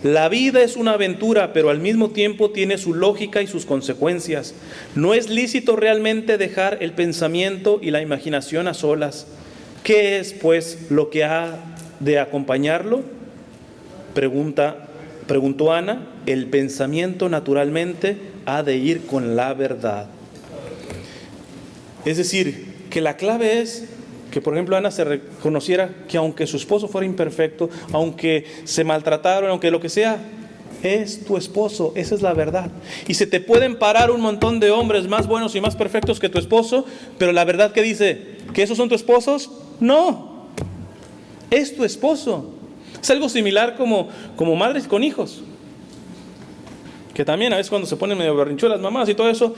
La vida es una aventura, pero al mismo tiempo tiene su lógica y sus consecuencias. No es lícito realmente dejar el pensamiento y la imaginación a solas. ¿Qué es, pues, lo que ha de acompañarlo? Preguntó Ana. El pensamiento naturalmente ha de ir con la verdad. Es decir, que la clave es que, por ejemplo, Ana se reconociera que aunque su esposo fuera imperfecto, aunque se maltrataron, aunque lo que sea, es tu esposo, esa es la verdad. Y se te pueden parar un montón de hombres más buenos y más perfectos que tu esposo, pero la verdad que dice, ¿que esos son tus esposos? No, es tu esposo. Es algo similar como madres con hijos, que también a veces cuando se ponen medio berrinchudas las mamás y todo eso,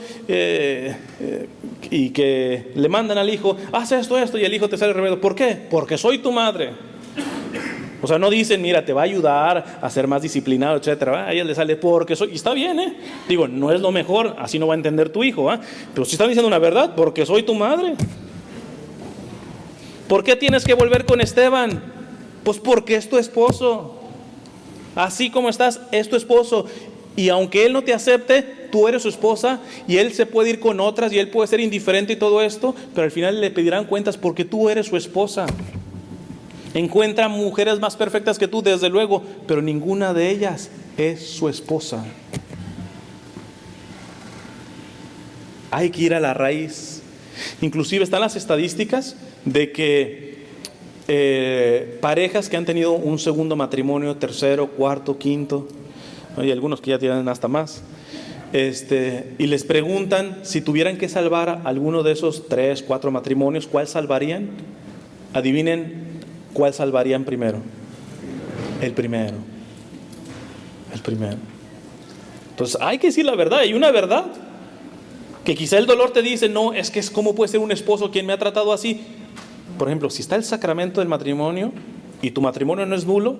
y que le mandan al hijo, haz esto, y el hijo te sale remedio. ¿Por qué? Porque soy tu madre. O sea, no dicen, mira, te va a ayudar a ser más disciplinado, etcétera. A ella le sale porque soy, y está bien, Digo, no es lo mejor, así no va a entender tu hijo, pero si están diciendo una verdad, porque soy tu madre. ¿Por qué tienes que volver con Esteban? Pues porque es tu esposo. Así como estás, es tu esposo. Y aunque él no te acepte, tú eres su esposa y él se puede ir con otras y él puede ser indiferente y todo esto, pero al final le pedirán cuentas porque tú eres su esposa. Encuentra mujeres más perfectas que tú, desde luego, pero ninguna de ellas es su esposa. Hay que ir a la raíz. Inclusive están las estadísticas de que parejas que han tenido un segundo matrimonio, tercero, cuarto, quinto, hay algunos que ya tienen hasta más, y les preguntan si tuvieran que salvar a alguno de esos 3, 4 matrimonios, ¿cuál salvarían? Adivinen cuál salvarían primero. El primero. Entonces hay que decir la verdad. Hay una verdad que quizá el dolor te dice, no, es que ¿cómo puede ser un esposo quien me ha tratado así? Por ejemplo, si está el sacramento del matrimonio y tu matrimonio no es nulo,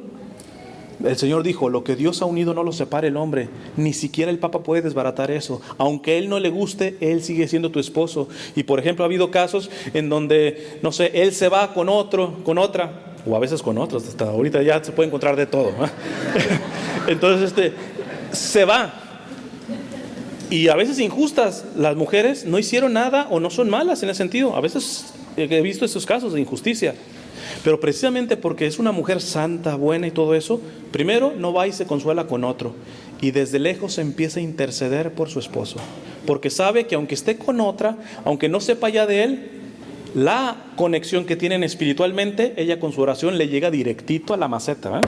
el Señor dijo, lo que Dios ha unido no lo separe el hombre. Ni siquiera el Papa puede desbaratar eso. Aunque a él no le guste, él sigue siendo tu esposo. Y por ejemplo, ha habido casos en donde, no sé, él se va con otro, con otra, o a veces con otros, hasta ahorita ya se puede encontrar de todo, Entonces, se va. Y a veces injustas, las mujeres no hicieron nada o no son malas en ese sentido. A veces he visto esos casos de injusticia. Pero precisamente porque es una mujer santa, buena y todo eso, primero no va y se consuela con otro. Y desde lejos empieza a interceder por su esposo. Porque sabe que aunque esté con otra, aunque no sepa ya de él, la conexión que tienen espiritualmente, ella con su oración le llega directito a la maceta.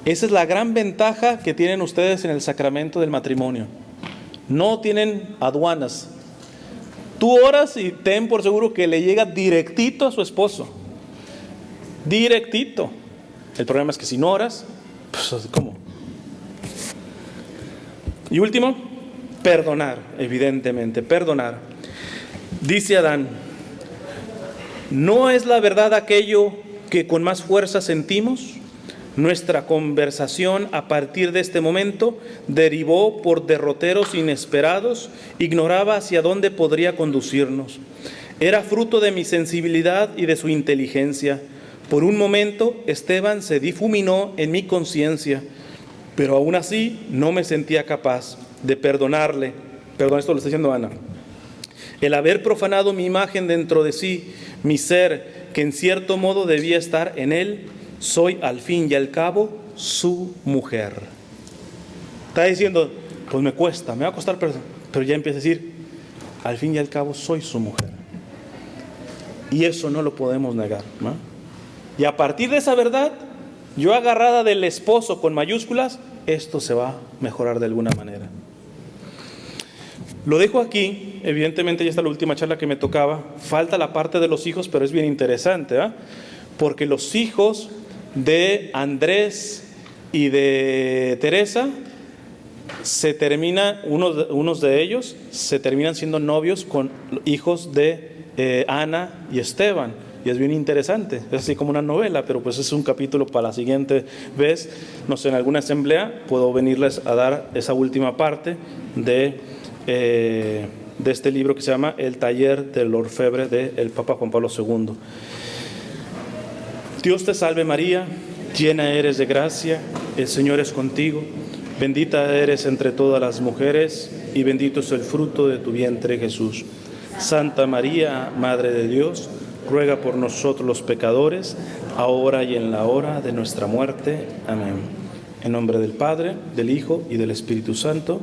Esa es la gran ventaja que tienen ustedes en el sacramento del matrimonio. No tienen aduanas. Tú oras y ten por seguro que le llega directito a su esposo. Directito. El problema es que si no oras, pues ¿cómo? Y último, perdonar, evidentemente, perdonar. Dice Adán, ¿no es la verdad aquello que con más fuerza sentimos? Nuestra conversación a partir de este momento derivó por derroteros inesperados, ignoraba hacia dónde podría conducirnos. Era fruto de mi sensibilidad y de su inteligencia. Por un momento Esteban se difuminó en mi conciencia, pero aún así no me sentía capaz de perdonarle. Perdón, esto lo está diciendo Ana. El haber profanado mi imagen dentro de sí, mi ser, que en cierto modo debía estar en él, soy al fin y al cabo su mujer. Está diciendo, pues me cuesta, me va a costar, pero ya empieza a decir, al fin y al cabo soy su mujer. Y eso no lo podemos negar, ¿no? Y a partir de esa verdad, yo agarrada del esposo con mayúsculas, esto se va a mejorar de alguna manera. Lo dejo aquí, evidentemente ya está la última charla que me tocaba. Falta la parte de los hijos, pero es bien interesante, porque los hijos de Andrés y de Teresa se terminan, unos de ellos se terminan siendo novios con hijos de Ana y Esteban. y es bien interesante, es así como una novela, pero pues es un capítulo para la siguiente vez. No sé, en alguna asamblea puedo venirles a dar esa última parte de este libro que se llama El taller del orfebre del Papa Juan Pablo II. Dios te salve María, llena eres de gracia, el Señor es contigo, bendita eres entre todas las mujeres y bendito es el fruto de tu vientre Jesús. Santa María, Madre de Dios, ruega por nosotros los pecadores, ahora y en la hora de nuestra muerte. Amén. En nombre del Padre, del Hijo y del Espíritu Santo.